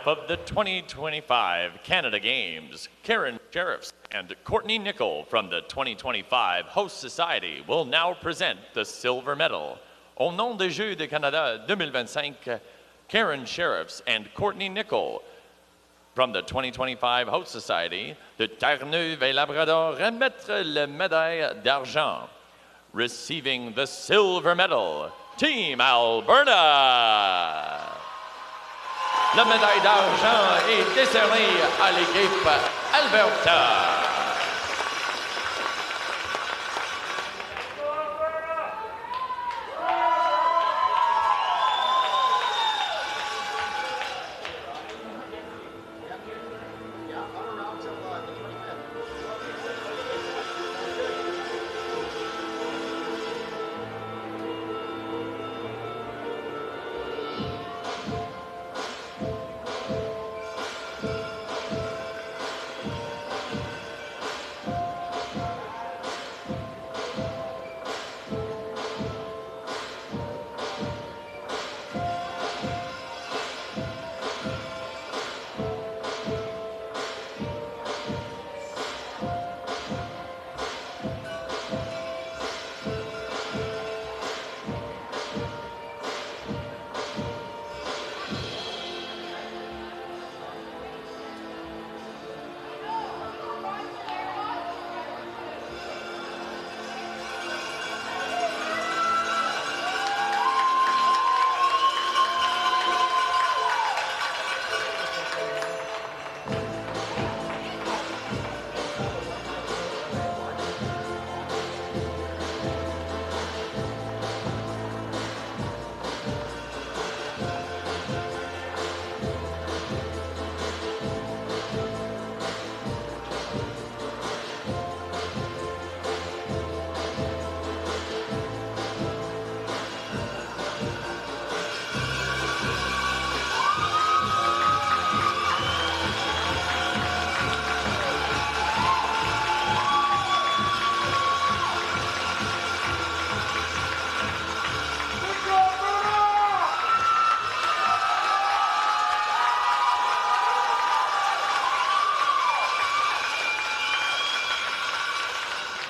behalf of the 2025 Canada Games, Karen Sheriffs and Courtney Nickel from the 2025 Host Society will now present the silver medal. Au nom des Jeux de Canada 2025, Karen Sheriffs and Courtney Nickel from the 2025 Host Society de Terre-Neuve et Labrador remettre la médaille d'argent. Receiving the silver medal, Team Alberta. La médaille d'argent est décernée à l'équipe Alberta.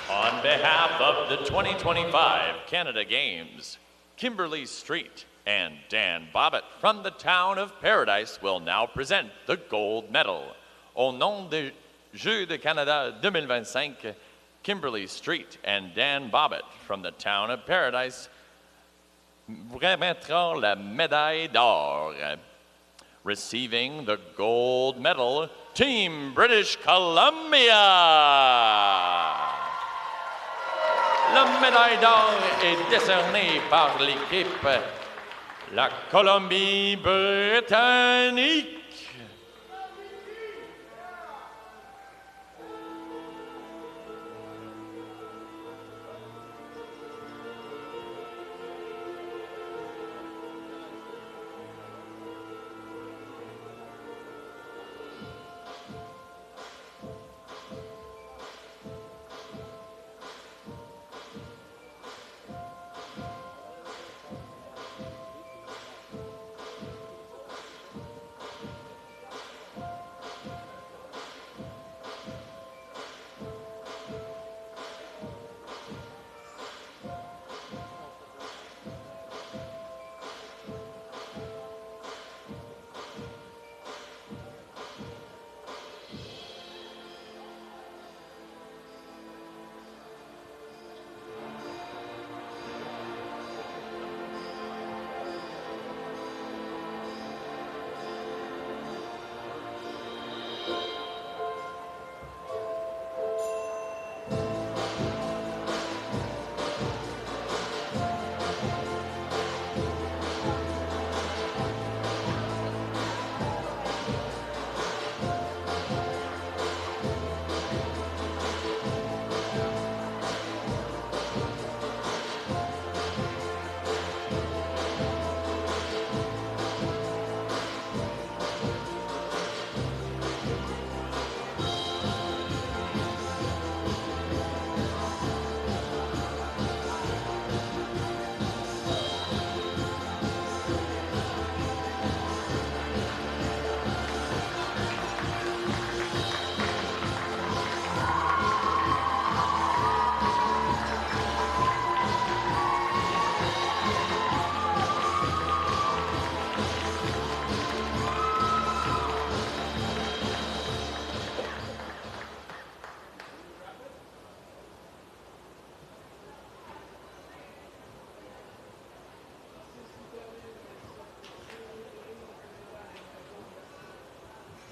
On behalf of the 2025 Canada Games, Kimberly Street and Dan Bobbitt from the town of Paradise will now present the gold medal. Au nom des Jeux de Canada 2025, Kimberly Street and Dan Bobbitt from the town of Paradise remettront la médaille d'or. Receiving the gold medal, Team British Columbia. La médaille d'or est décernée par l'équipe la Colombie-Britannique.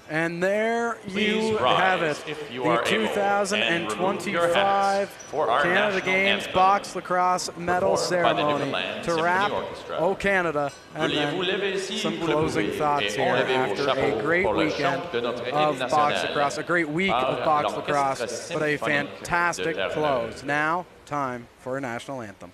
And there Please you rise have it, if you the are able, and remove your hats 2025 for our Canada national Games anthem, box lacrosse medal performed by the ceremony Newfoundland to Symphony wrap Orchestra. "O Canada," and Veuillez-vous lever then ici some pour le closing bruit thoughts et here enlevez vos after a chapeaux great pour le weekend chant de notre hymne of box national lacrosse, a great week par of box l'Orchestre lacrosse, but a Symphonique fantastic de Terre-Neuve. close. Now, time for a national anthem.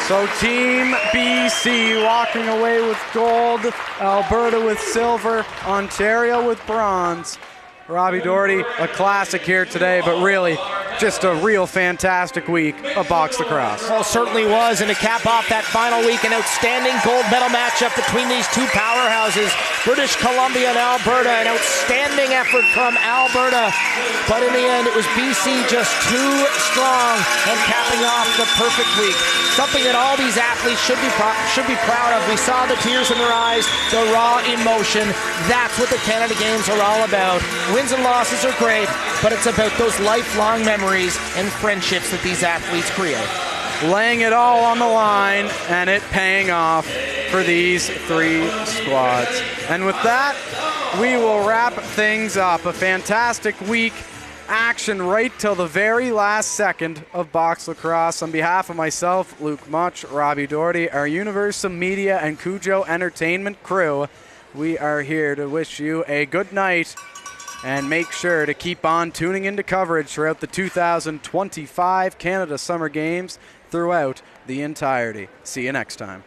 So Team BC walking away with gold, Alberta with silver, Ontario with bronze. Robbie Doherty, a classic here today, but really just a real fantastic week of box lacrosse. Well, certainly was, and to cap off that final week, an outstanding gold medal matchup between these two powerhouses, British Columbia and Alberta. An outstanding effort from Alberta, but in the end it was BC just too strong and capping off the perfect week. Something that all these athletes should be proud of. We saw the tears in their eyes, the raw emotion. That's what the Canada Games are all about. Wins and losses are great, but it's about those lifelong memories and friendships that these athletes create. Laying it all on the line and it paying off for these three squads. And with that, we will wrap things up. A fantastic week. Action right till the very last second of box lacrosse. On behalf of myself, Luke Much, Robbie Doherty, our Universal Media and Cujo Entertainment crew, we are here to wish you a good night and make sure to keep on tuning into coverage throughout the 2025 Canada Summer Games throughout the entirety. See you next time.